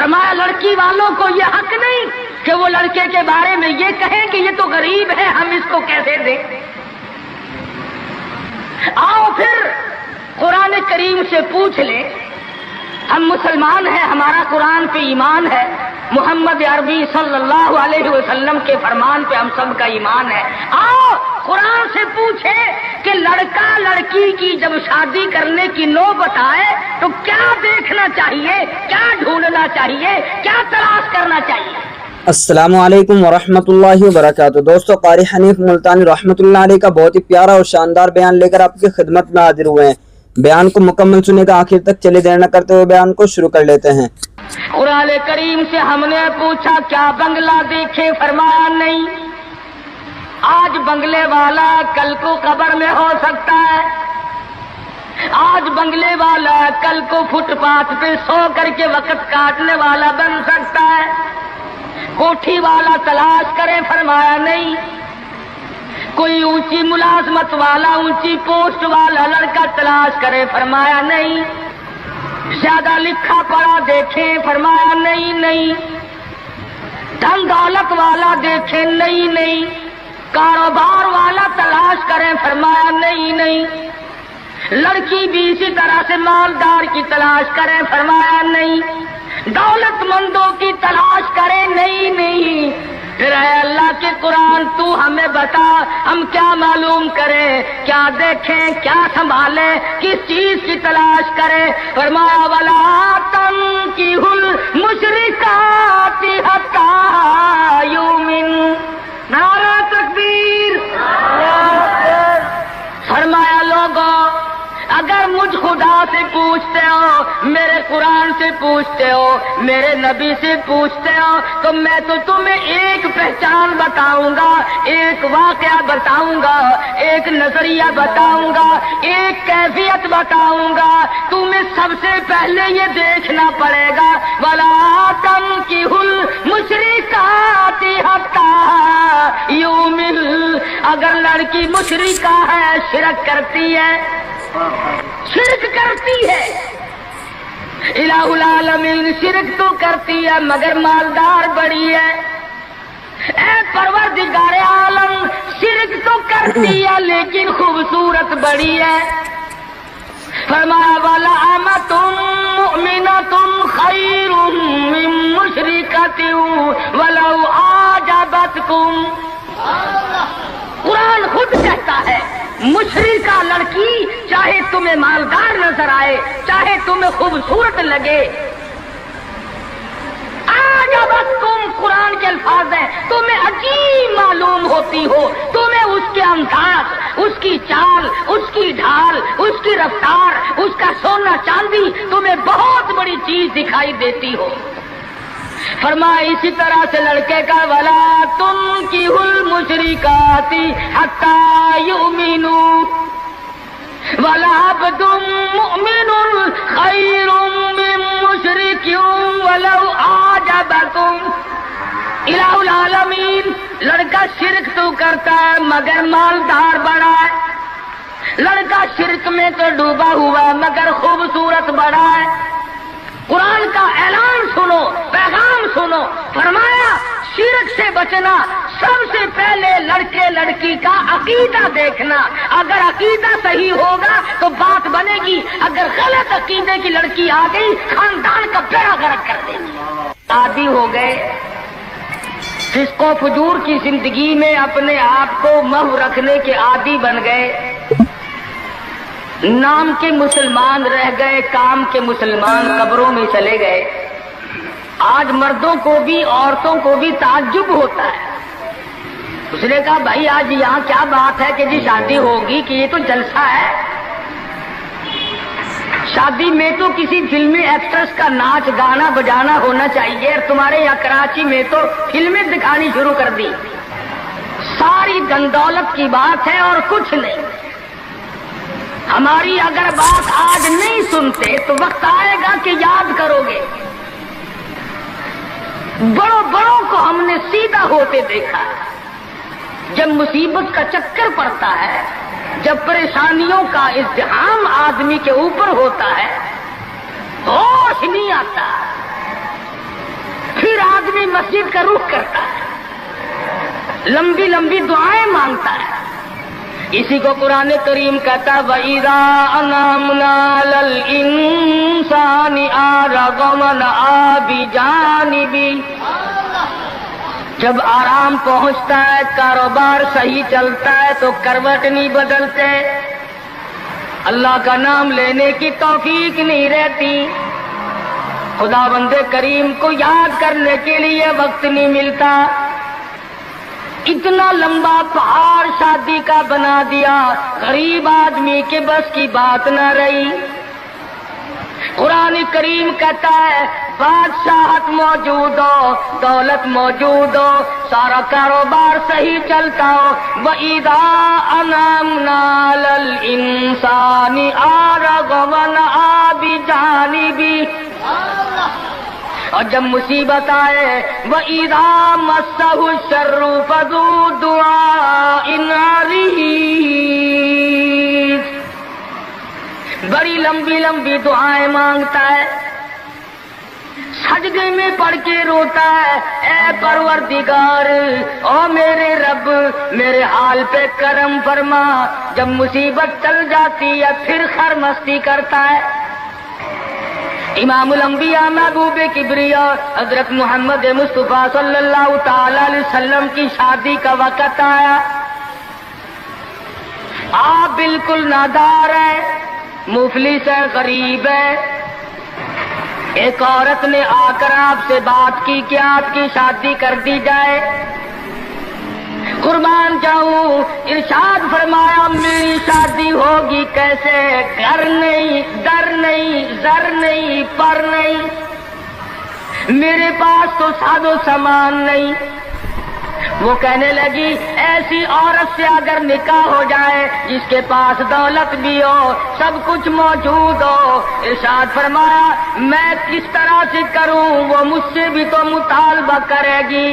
फरमाया लड़की वालों को ये हक नहीं कि वो लड़के के बारे में ये कहें कि ये तो गरीब है, हम इसको कैसे दें। आओ फिर कुरान करीम से पूछ ले, हम मुसलमान हैं, हमारा कुरान पे ईमान है, मोहम्मद अरबी सल्लल्लाहु अलैहि वसल्लम के फरमान पे हम सब का ईमान है। आओ कुरान से पूछे कि लड़का लड़की की जब शादी करने की नौबत आए तो क्या देखना चाहिए, क्या ढूंढना चाहिए, क्या तलाश करना चाहिए। अस्सलामु अलैकुम वरहमतुल्लाहि वबरकातुहू। दोस्तों, क़ारी हनीफ मुल्तानी रहमतुल्लाह अलैह का बहुत ही प्यारा और शानदार बयान लेकर आपकी खिदमत में हाजिर हुए हैं। बयान को मुकम्मल सुनेगा, आखिर तक चले देर न करते हुए बयान को शुरू कर लेते हैं। कुरान करीम से हमने पूछा क्या बंगला देखे, फरमाया नहीं। आज बंगले वाला कल को कब्र में हो सकता है, आज बंगले वाला कल को फुटपाथ पे सो करके वक्त काटने वाला बन सकता है। कोठी वाला तलाश करे, फरमाया नहीं। कोई ऊंची मुलाजमत वाला, ऊंची पोस्ट वाला लड़का तलाश करे, फरमाया नहीं। ज्यादा लिखा पढ़ा देखे, फरमाया नहीं नहीं। धन दौलत वाला देखे, नहीं नहीं। कारोबार वाला तलाश करे, फरमाया नहीं नहीं। लड़की भी इसी तरह से मालदार की तलाश करे, फरमाया नहीं। दौलतमंदों की तलाश करे, नहीं नहीं। फिर है अल्लाह के कुरान, तू हमें बता हम क्या मालूम करें, क्या देखें, क्या संभालें, किस चीज की तलाश करें। फरमाया वला तंकिहुल मुशरिकाति हत्ता युमिन। नारा तकबीर। फरमाया लोगों, अगर मुझ खुदा से पूछते हो, मेरे कुरान से पूछते हो, मेरे नबी से पूछते हो, तो मैं तो तुम्हें एक पहचान बताऊंगा, एक वाकया बताऊंगा, एक नजरिया बताऊंगा, एक कैफियत बताऊंगा। तुम्हें सबसे पहले ये देखना पड़ेगा वला तंकिहुल मुशरिकाति हत्ता युमिन। अगर लड़की मुशरिका है, शिरक करती है, शिरक करती है, इलाहुल आलमीन शिरक तो करती है मगर मालदार बड़ी है। ऐ परवरदिगार आलम, शिरक तो करती है लेकिन खूबसूरत बड़ी है। फरमाया वाला अमतुम मुमिनतुम खैरुम मिन मुशरिकतिन वलौ आजबतकुम। कुरान खुद कहता है मुशरिका लड़की चाहे तुम्हें मालदार नजर आए, चाहे तुम्हें खूबसूरत लगे, तुम कुरान के अल्फाज हैं, तुम्हें अजीब मालूम होती हो, तुम्हें उसके अंदाज, उसकी चाल, उसकी ढाल, उसकी रफ्तार, उसका सोना चांदी तुम्हें बहुत बड़ी चीज दिखाई देती हो। फरमाया इसी तरह से लड़के का वला तुनकिहुल मुशरिकाति हत्ता युमिनु वला अब्दुम मुमिनुन खैरुम मिन मुशरिकिन वलौ आजबकुम। इलाहुल आलमीन, लड़का शिरक तो करता है मगर मालदार बड़ा है, लड़का शिरक में तो डूबा हुआ मगर खूबसूरत बड़ा है। कुरान का ऐलान सुनो, पैगाम सुनो। फरमाया शिरक से बचना, सबसे पहले लड़के लड़की का अकीदा देखना। अगर अकीदा सही होगा तो बात बनेगी, अगर गलत अकीदे की लड़की आ गई खानदान का बेड़ा गर्क कर देगी। आदी हो गए फिस्को फजूर की जिंदगी में, अपने आप को महव रखने के आदी बन गए, नाम के मुसलमान रह गए, काम के मुसलमान कब्रों में चले गए। आज मर्दों को भी औरतों को भी ताज्जुब होता है। उसने कहा भाई आज यहाँ क्या बात है कि जी शादी होगी, कि ये तो जलसा है। शादी में तो किसी फिल्मी एक्ट्रेस का नाच गाना बजाना होना चाहिए, और तुम्हारे यहाँ कराची में तो फिल्में दिखानी शुरू कर दी। सारी धन-दौलत की बात है और कुछ नहीं। हमारी अगर बात आज नहीं सुनते तो वक्त आएगा कि याद करोगे। बड़ों बड़ों को हमने सीधा होते देखा है। जब मुसीबत का चक्कर पड़ता है, जब परेशानियों का इज़्तिहाम आदमी के ऊपर होता है, होश नहीं आता। مسجد کا رخ کرتا ہے، لمبی لمبی دعائیں مانگتا ہے. اسی کو قرآن کریم کہتا ہے وَإِذَا أَنْعَمْنَا عَلَى الْإِنسَانِ أَعْرَضَ وَنَأَىٰ بِجَانِبِهِ. جب آرام پہنچتا ہے، کاروبار صحیح چلتا ہے تو کروٹ نہیں بدلتے، اللہ کا نام لینے کی توفیق نہیں رہتی، خدا بند کریم کو یاد کرنے کے لیے وقت نہیں ملتا. اتنا لمبا پہاڑ شادی کا بنا دیا، غریب آدمی کے بس کی بات نہ رہی. قرآن کریم کہتا ہے بادشاہت موجود ہو، دولت موجود ہو، سارا کاروبار صحیح چلتا ہو، وَإِذَا أَنْعَمْنَا عَلَى الْإِنسَانِ أَعْرَضَ وَنَأَىٰ بِجَانِبِهِ. اور جب مصیبت آئے وَإِذَا مَسَّهُ الشَّرُّ فَذُو دُعَاءٍ عَرِيضٍ. بڑی لمبی لمبی دعائیں مانگتا ہے، سجدے میں پڑھ کے روتا ہے اے پروردگار، او میرے رب میرے حال پہ کرم فرما. جب مصیبت چل جاتی ہے پھر خرمستی کرتا ہے. امام الانبیاء محبوب کبریا حضرت محمد مصطفیٰ صلی اللہ تعالی علیہ وسلم کی شادی کا وقت آیا، آپ بالکل نادار ہیں، مفلس ہے، غریب ہے. ایک عورت نے آ کر آپ سے بات کی کہ آپ کی شادی کر دی جائے. قربان جاؤں، ارشاد فرمایا میری شادی ہوگی کیسے؟ گھر نہیں، در نہیں، زر نہیں، پر نہیں، میرے پاس تو ساز و سامان نہیں. وہ کہنے لگی ایسی عورت سے اگر نکاح ہو جائے جس کے پاس دولت بھی ہو، سب کچھ موجود ہو. ارشاد فرمایا میں کس طرح سے کروں؟ وہ مجھ سے بھی تو مطالبہ کرے گی.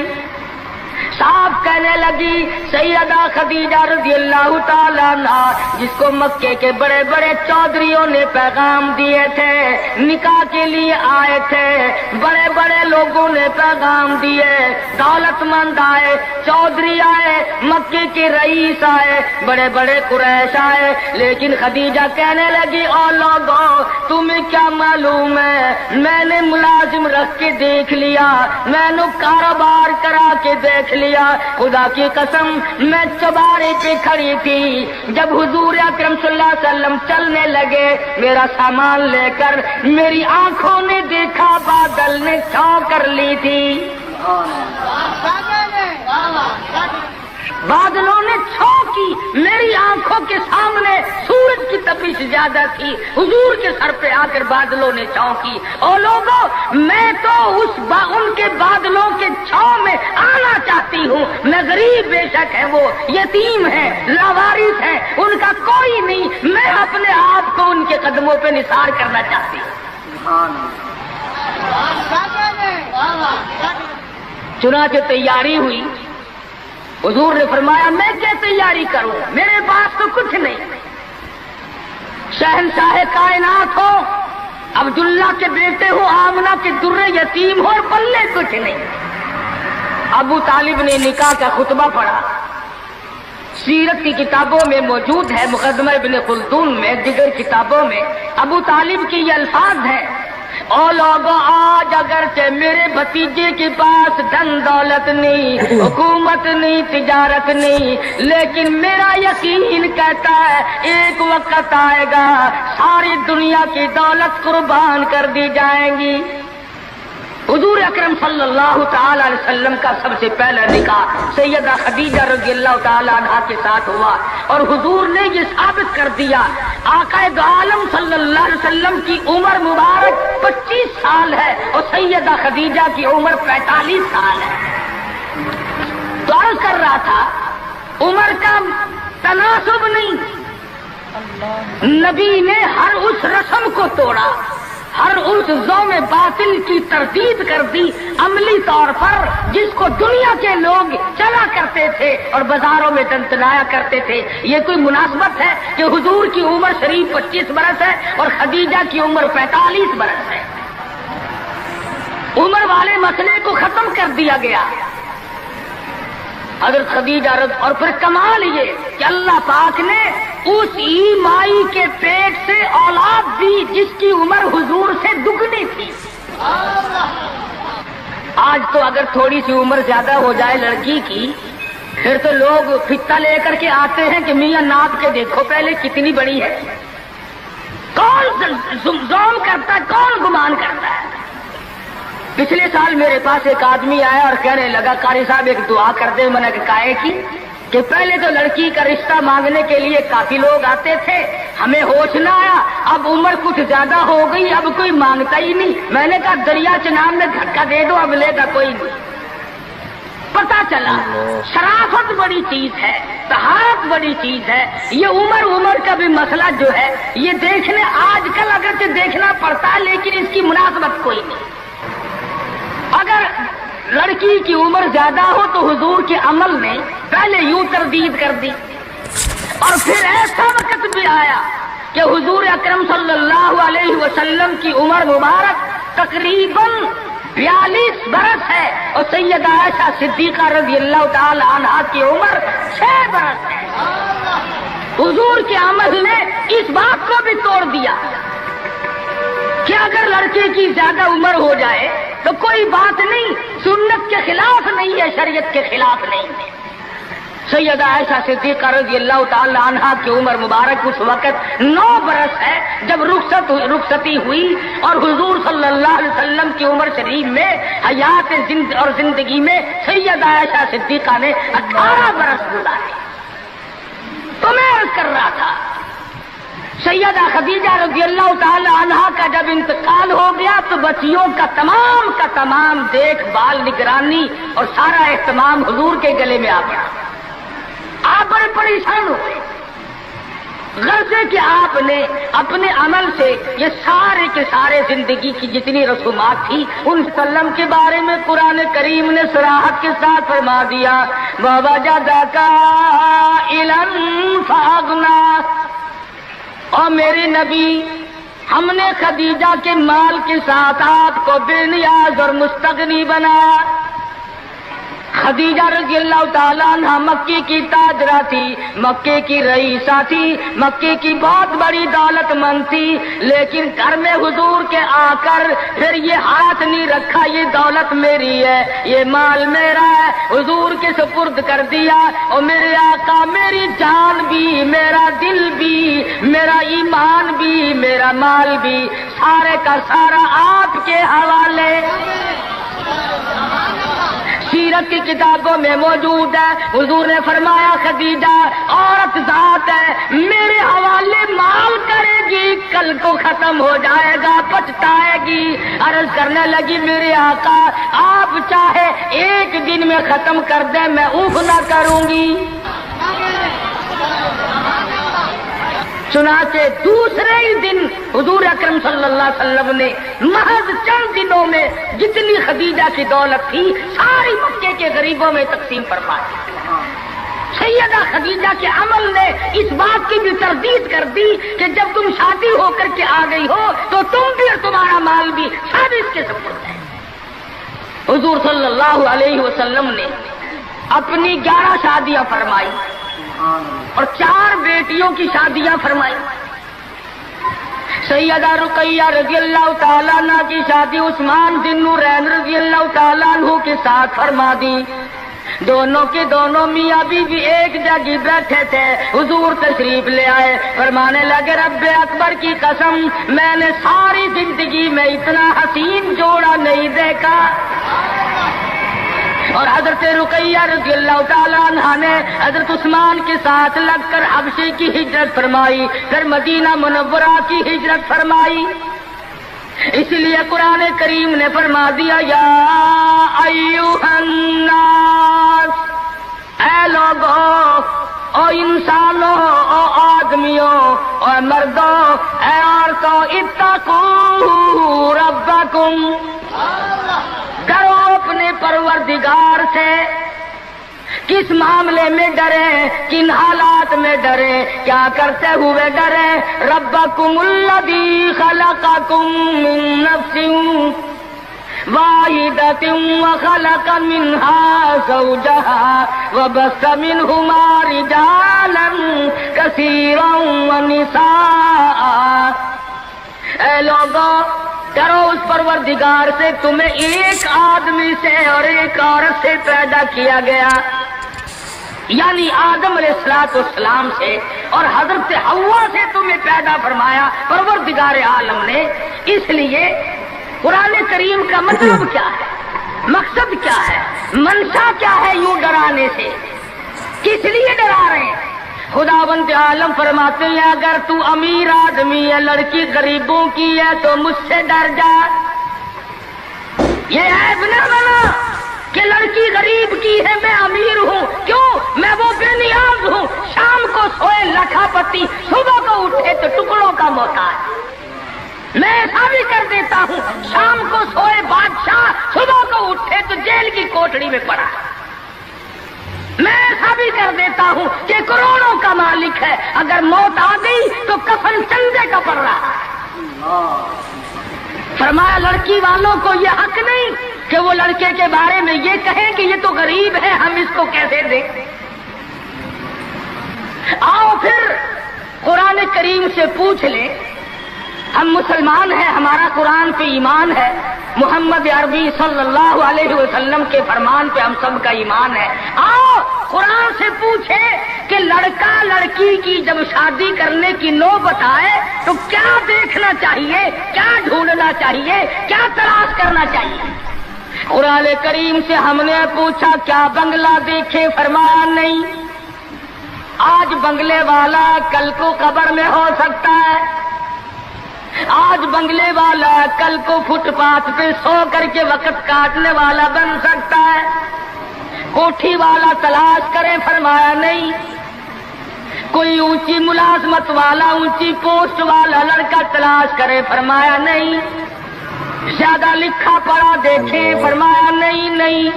صاحب کہنے لگی سیدہ خدیجہ رضی اللہ تعالیٰ عنہ، جس کو مکے کے بڑے بڑے چودھریوں نے پیغام دیے تھے، نکاح کے لیے آئے تھے، بڑے بڑے لوگوں نے پیغام دیے، دولت مند آئے، چودھری آئے، مکے کے رئیس آئے، بڑے بڑے قریش آئے، لیکن خدیجہ کہنے لگی او لوگوں تمہیں کیا معلوم ہے، میں نے ملازم رکھ کے دیکھ لیا، میں نے کاروبار کرا کے دیکھ لیا، خدا کی قسم میں چوبارے پہ کھڑی تھی، جب حضور اکرم صلی اللہ علیہ وسلم چلنے لگے میرا سامان لے کر، میری آنکھوں نے دیکھا بادل نے چھاؤں کر لی تھی، بادلوں نے چھاؤں کی، میری آنکھوں کے سامنے سورج کی تپش زیادہ تھی، حضور کے سر پہ آ کر بادلوں نے چھاؤں کی. اور لوگوں میں تو ان کے بادلوں کے چھاؤں میں آنا چاہتی ہوں. میں غریب بے شک ہے، وہ یتیم ہے، لاوارث ہے، ان کا کوئی نہیں، میں اپنے آپ کو ان کے قدموں پہ نثار کرنا چاہتی ہوں. چنانچہ تیاری ہوئی. حضور نے فرمایا میں کیا تیاری کروں، میرے پاس تو کچھ نہیں. شہنشاہ کائنات ہو، عبداللہ کے بیٹے ہو، آمنہ کے در یتیم ہو اور پلے کچھ نہیں. ابو طالب نے نکاح کا خطبہ پڑھا، سیرت کی کتابوں میں موجود ہے، مقدمہ ابن خلدون میں، دیگر کتابوں میں ابو طالب کے یہ الفاظ ہیں او لوگوں آج اگرچہ میرے بھتیجے کے پاس دھن دولت نہیں، حکومت نہیں، تجارت نہیں، لیکن میرا یقین کہتا ہے ایک وقت آئے گا ساری دنیا کی دولت قربان کر دی جائیں گی. حضور اکرم صلی اللہ تعالی علیہ وسلم کا سب سے پہلا نکاح سیدہ خدیجہ رضی اللہ تعالی عنہا کے ساتھ ہوا، اور حضور نے یہ ثابت کر دیا آقا دو عالم صلی اللہ علیہ وسلم کی عمر مبارک 25 سال ہے اور سیدہ خدیجہ کی عمر 45 سال ہے. تو عرض کر رہا تھا عمر کا تناسب نہیں، نبی نے ہر اس رسم کو توڑا، ہر اس ذوم باطل کی تردید کر دی عملی طور پر، جس کو دنیا کے لوگ چلا کرتے تھے اور بازاروں میں تنتنایا کرتے تھے. یہ کوئی مناسبت ہے کہ حضور کی عمر شریف 25 برس ہے اور خدیجہ کی عمر 45 برس ہے؟ عمر والے مسئلے کو ختم کر دیا گیا. حضرت خدیجہ اور پھر کمال یہ کہ اللہ پاک نے اس مائی کے پیٹ سے اولاد دی جس کی عمر حضور سے دگنی تھی. آج تو اگر تھوڑی سی عمر زیادہ ہو جائے لڑکی کی پھر تو لوگ فتہ لے کر کے آتے ہیں کہ میاں ناپ کے دیکھو پہلے کتنی بڑی ہے. کون زوم کرتا ہے, کون گمان کرتا ہے. پچھلے سال میرے پاس ایک آدمی آیا اور کہنے لگا قاری صاحب ایک دعا کر دے. میں نے کہا کہ پہلے تو لڑکی کا رشتہ مانگنے کے لیے کافی لوگ آتے تھے, ہمیں ہوش نہ آیا, اب عمر کچھ زیادہ ہو گئی, اب کوئی مانگتا ہی نہیں. میں نے کہا دریا چناب میں دھکا دے دو, اب لے گا کوئی نہیں. پتا چلا شرافت بڑی چیز ہے, طہارت بڑی چیز ہے. یہ عمر کا بھی مسئلہ جو ہے یہ دیکھنے آج کل اگرچہ دیکھنا پڑتا ہے لیکن اس کی مناسبت کوئی نہیں. اگر لڑکی کی عمر زیادہ ہو تو حضور کے عمل نے پہلے یوں تردید کر دی, اور پھر ایسا وقت بھی آیا کہ حضور اکرم صلی اللہ علیہ وسلم کی عمر مبارک تقریباً 42 برس ہے اور سیدہ عائشہ صدیقہ رضی اللہ تعالی عنہا کی عمر 6 برس ہے. حضور کے عمل نے اس بات کو بھی توڑ دیا کہ اگر لڑکے کی زیادہ عمر ہو جائے تو کوئی بات نہیں, سنت کے خلاف نہیں ہے, شریعت کے خلاف نہیں ہے. سیدہ عائشہ صدیقہ رضی اللہ تعالی عنہا کی عمر مبارک اس وقت 9 برس ہے جب رخصتی ہوئی, اور حضور صلی اللہ علیہ وسلم کی عمر شریف میں حیات اور زندگی میں سیدہ عائشہ صدیقہ نے 18 برس گزارے. تو میں عرض کر رہا تھا سیدہ خدیجہ رضی اللہ تعالی عنہا کا جب انتقال ہو گیا تو بچیوں کا تمام دیکھ بھال, نگرانی اور سارا اہتمام حضور کے گلے میں آ گیا. آپ بڑے پریشان ہوئے, غرضے کہ آپ نے اپنے عمل سے یہ سارے کے سارے زندگی کی جتنی رسومات تھی ان سلم کے بارے میں قرآن کریم نے صراحت کے ساتھ فرما دیا, وَوَجَدَكَ عَائِلًا فَأَغْنَىٰ. اور میرے نبی ہم نے خدیجہ کے مال کے ساتھ آپ کو بے نیاز اور مستغنی بنایا. خدیجہ رضی اللہ تعالیٰ عنہ مکے کی تاجرہ تھی, مکے کی رئیسہ تھی, مکے کی بہت بڑی دولت مند تھی, لیکن گھر میں حضور کے آ کر پھر یہ ہاتھ نہیں رکھا یہ دولت میری ہے, یہ مال میرا ہے, حضور کے سپرد کر دیا. اور میرے آقا میری جان بھی, میرا دل بھی, میرا ایمان بھی, میرا مال بھی, سارے کا سارا آپ کے حوالے. سیرت کی کتابوں میں موجود ہے, حضور نے فرمایا خدیجہ عورت ذات ہے, میرے حوالے مال کرے گی, کل کو ختم ہو جائے گا, پچھتائے گی. عرض کرنے لگی میرے آقا آپ چاہے ایک دن میں ختم کر دیں میں اوف نہ کروں گی. چنانچہ دوسرے ہی دن حضور اکرم صلی اللہ علیہ وسلم نے محض چند دنوں میں جتنی خدیجہ کی دولت تھی ساری مکے کے غریبوں میں تقسیم فرما دی. سیدہ خدیجہ کے عمل نے اس بات کی بھی تردید کر دی کہ جب تم شادی ہو کر کے آ گئی ہو تو تم بھی اور تمہارا مال بھی سب اس کے سپرد ہے. حضور صلی اللہ علیہ وسلم نے اپنی 11 شادیاں فرمائی اور 4 بیٹیوں کی شادیاں فرمائی. سیدہ رقیہ رضی اللہ تعالیٰ عنہ کی شادی عثمان ذی النورین رضی اللہ تعالیٰ عنہ کے ساتھ فرما دی. دونوں کے دونوں میاں بیوی ایک جگہ بیٹھے تھے, حضور تشریف لے آئے, فرمانے لگے رب اکبر کی قسم میں نے ساری زندگی میں اتنا حسین جوڑا نہیں دیکھا. اور حضرت رقیہ رضی اللہ تعالیٰ عنہ نے حضرت عثمان کے ساتھ لگ کر حبشے کی ہجرت فرمائی, پھر مدینہ منورہ کی ہجرت فرمائی. اس لیے قرآن کریم نے فرما دیا یا ایھا الناس, اے لوگوں, او انسانوں, او آدمیوں, او مردوں, اے عورتوں, اتقوا ربکم, ڈرو اپنے پروردگار سے. کس معاملے میں ڈریں, کن حالات میں ڈریں, کیا کرتے ہوئے ڈریں. ربکم الذی خلقکم من نفس واحدة وخلق منها زوجها وبث منهما رجالا كثيرا ونساء۔ اے لوگوں، کرو اس پروردگار سے تمہیں ایک آدمی سے اور ایک عورت سے پیدا کیا گیا، یعنی آدم علیہ السلام سے، اور حضرت حوا سے تمہیں پیدا فرمایا پروردگار عالم نے۔ اس لیے قرآن کریم کا مطلب کیا ہے، مقصد کیا ہے، منشا کیا ہے یوں ڈرانے سے، کس لیے ڈرا رہے ہیں؟ خداوند عالم فرماتے ہیں اگر تو امیر آدمی ہے، لڑکی غریبوں کی ہے تو مجھ سے ڈر جا۔ یہ عیب نہ بنا کہ لڑکی غریب کی ہے میں امیر ہوں، کیوں؟ میں وہ بے نیاز ہوں، شام کو سوئے لکھا پتی، صبح کو اٹھے تو ٹکڑوں کا محتاج۔ میں ایسا بھی کر دیتا ہوں، شام کو سوئے بادشاہ، صبح کو اٹھے تو جیل کی کوٹڑی میں پڑا۔ میں ایسا بھی کر دیتا ہوں کہ کروڑوں کا مالک ہے، اگر موت آ گئی تو کفن چندے کا پڑ رہا ہے۔ فرمایا لڑکی والوں کو یہ حق نہیں کہ وہ لڑکے کے بارے میں یہ کہیں کہ یہ تو غریب ہے، ہم اس کو کیسے دیں۔ آؤ پھر قرآن کریم سے پوچھ لیں، ہم مسلمان ہیں، ہمارا قرآن پہ ایمان ہے، محمد عربی صلی اللہ علیہ وسلم کے فرمان پہ ہم سب کا ایمان ہے۔ آؤ قرآن سے پوچھے کہ لڑکا لڑکی کی جب شادی کرنے کی نوبت آئے تو کیا دیکھنا چاہیے، کیا ڈھونڈنا چاہیے، کیا تلاش کرنا چاہیے۔ قرآن کریم سے ہم نے پوچھا کیا بنگلہ دیکھے، فرمایا نہیں۔ آج بنگلے والا کل کو قبر میں ہو سکتا ہے، آج بنگلے والا کل کو فٹ پاتھ پہ سو کر کے وقت کاٹنے والا بن سکتا ہے۔ کوٹھی والا تلاش کرے، فرمایا نہیں۔ کوئی اونچی ملازمت والا، اونچی پوسٹ والا لڑکا تلاش کرے، فرمایا نہیں۔ زیادہ لکھا پڑھا دیکھے، فرمایا نہیں۔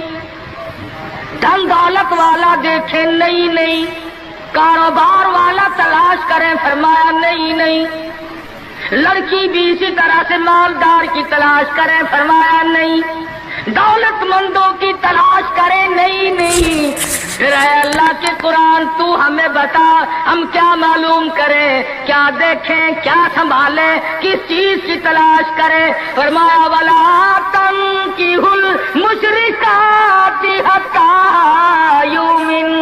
دھن دولت والا دیکھے، نہیں۔ کاروبار والا تلاش کرے، فرمایا نہیں۔ لڑکی بھی اسی طرح سے مالدار کی تلاش کرے، فرمایا نہیں۔ دولت مندوں کی تلاش کرے، نہیں۔ پھر اے اللہ کے قرآن تو ہمیں بتا ہم کیا معلوم کریں، کیا دیکھیں، کیا سنبھالیں، کس چیز کی تلاش کریں۔ فرمایا وَلَا تَنكِحُوا الْمُشْرِكَاتِ حَتَّىٰ يُؤْمِنَّ۔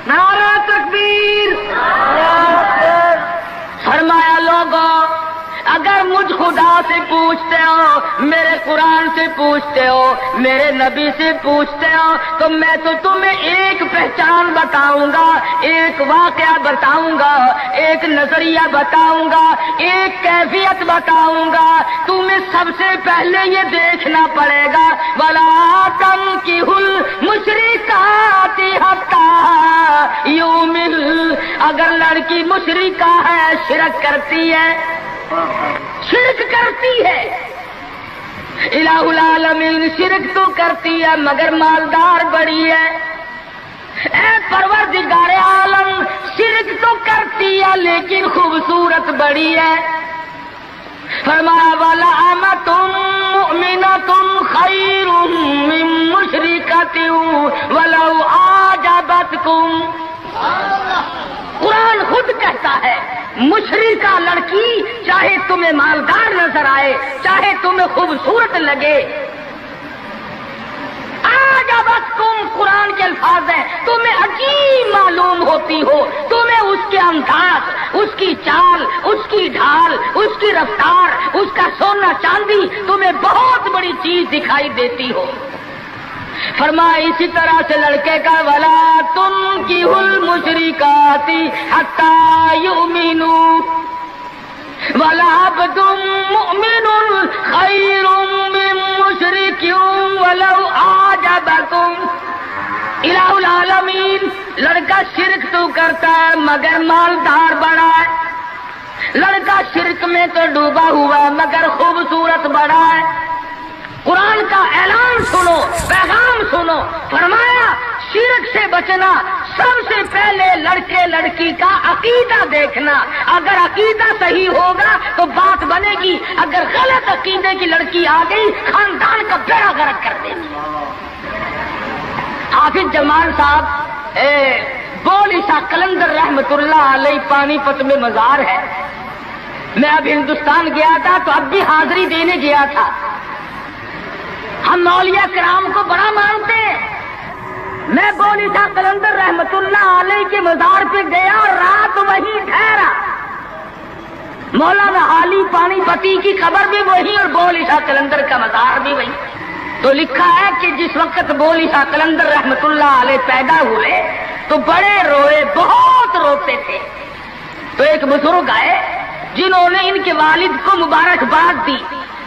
نعرہ تکبیر۔ فرمایا لوگوں اگر مجھ خدا سے پوچھتے ہو، میرے قرآن سے پوچھتے ہو، میرے نبی سے پوچھتے ہو تو میں تو تمہیں ایک پہچان بتاؤں گا، ایک واقعہ بتاؤں گا، ایک نظریہ بتاؤں گا، ایک کیفیت بتاؤں گا۔ تمہیں سب سے پہلے یہ دیکھنا پڑے گا وَلَا تَنكِحُوا الْمُشْرِكَاتِ حَتَّىٰ يُؤْمِنَّ۔ اگر لڑکی مشرکہ ہے، شرک کرتی ہے، الہ العالمین شرک تو کرتی ہے مگر مالدار بڑی ہے۔ اے پروردگار عالم شرک تو کرتی ہے لیکن خوبصورت بڑی ہے۔ فرمایا وَلَأَمَةٌ مُؤْمِنَةٌ خَيْرٌ مِّن مُشْرِكَةٍ وَلَوْ أَعْجَبَتْكُمْ۔ قرآن خود کہتا ہے مشرکہ لڑکی چاہے تمہیں مالدار نظر آئے، چاہے تمہیں خوبصورت لگے، آجابتکم قرآن کے الفاظ ہیں، تمہیں عجیب معلوم ہوتی ہو، تمہیں اس کے انداز، اس کی چال، اس کی ڈھال، اس کی رفتار، اس کا سونا چاندی تمہیں بہت بڑی چیز دکھائی دیتی ہو۔ فرمایا اسی طرح سے لڑکے کا وَلَا تُنكِحُوا الْمُشْرِكَاتِ حَتَّىٰ يُؤْمِنُوا وَلَعَبْدٌ مُؤْمِنٌ خَيْرٌ مِّن مُّشْرِكٍ وَلَوْ أَعْجَبَكُمْ۔ الہ العالمین لڑکا شرک تو کرتا ہے مگر مالدار بڑا ہے، لڑکا شرک میں تو ڈوبا ہوا ہے مگر خوبصورت بڑا ہے۔ قرآن کا اعلان سنو، پیغام सुनो, फरमाया शिरक से बचना, सबसे पहले लड़के लड़की का अकीदा देखना। अगर अकीदा सही होगा तो बात बनेगी, अगर गलत अकीदे की लड़की आ गई खानदान का बेड़ा गर्क कर देगी। हाफिज जमाल साहब बोली सा कलंदर रहमतुल्लाह अलैह पानीपत में मजार है। मैं अब हिंदुस्तान गया था तो अब भी हाजिरी देने गया था। हम मौलिया कराम को बड़ा मानते हैं। मैं बोली सा कलंदर रहमतुल्लाह अलैह के मजार पे गया और रात वहीं ठहरा। मौलाना आली पानीपती की खबर भी वही और बोली सा कलंदर का मजार भी वही। तो लिखा है कि जिस वक्त बोली सा कलंदर रहमतुल्लाह अलैह पैदा हुए तो बड़े रोए, बहुत रोते थे। तो एक बुजुर्ग आए जिन्होंने इनके वालिद को मुबारकबाद दी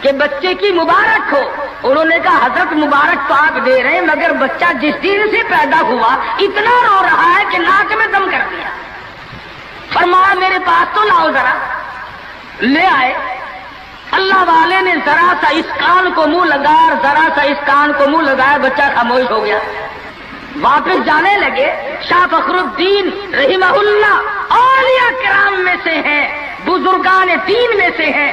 कि बच्चे की मुबारक हो। उन्होंने कहा हजरत मुबारक तो आप दे रहे हैं, मगर बच्चा जिस दिन से पैदा हुआ इतना रो रहा है कि नाक में दम कर दिया। फरमाया मेरे पास तो लाओ जरा। ले आए। अल्लाह वाले ने जरा सा इस कान को मुंह लगाया और जरा सा इस कान को मुंह लगाया, बच्चा खामोश हो गया। वापस जाने लगे। शाह फखरुद्दीन रहिमहुल्लाह औलिया किराम में से हैं, बुजुर्गान दीन में से हैं।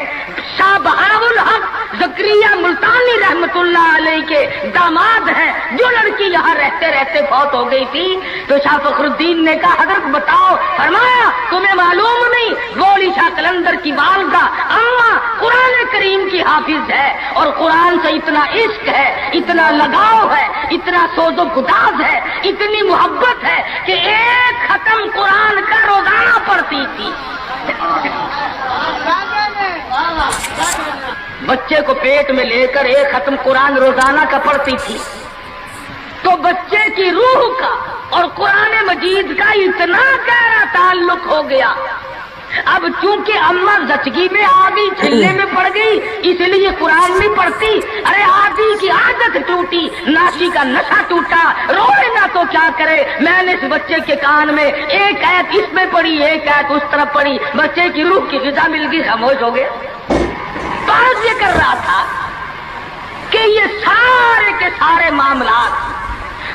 शाह बहाउल हक ज़करिया मुल्तानी रहमतुल्लाह अलैह के दामाद हैं। जो लड़की यहाँ रहते रहते फौत हो गई थी तो शाह फखरुद्दीन ने कहा हजरत बताओ। फरमाया तुम्हें मालूम नहीं, बोली शाह कलंदर की वालदा अम्मा कुरान करीम की हाफिज है और कुरान से इतना इश्क है, इतना लगाव है, इतना सोजो गुदाज है, इतनी मोहब्बत है कि एक खत्म कुरान का रोजाना पढ़ती थी। बच्चे को पेट में लेकर एक खत्म कुरान रोजाना का पढ़ती थी। तो बच्चे की रूह का और कुरान मजीद का इतना गहरा ताल्लुक हो गया। अब चूंकि अम्मा जचगी में आ गई, छिलने में पड़ गई, इसलिए कुरान नहीं पढ़ती। अरे आदि की आदत टूटी, नाशी का नशा टूटा, रोए ना तो क्या करे। मैंने इस बच्चे के कान में एक आयत इसमें पढ़ी, एक आयत उस तरफ पढ़ी, बच्चे की रूह की ग़िज़ा मिल गई, खामोश हो गए। बात ये कर रहा था कि ये सारे के सारे मामलात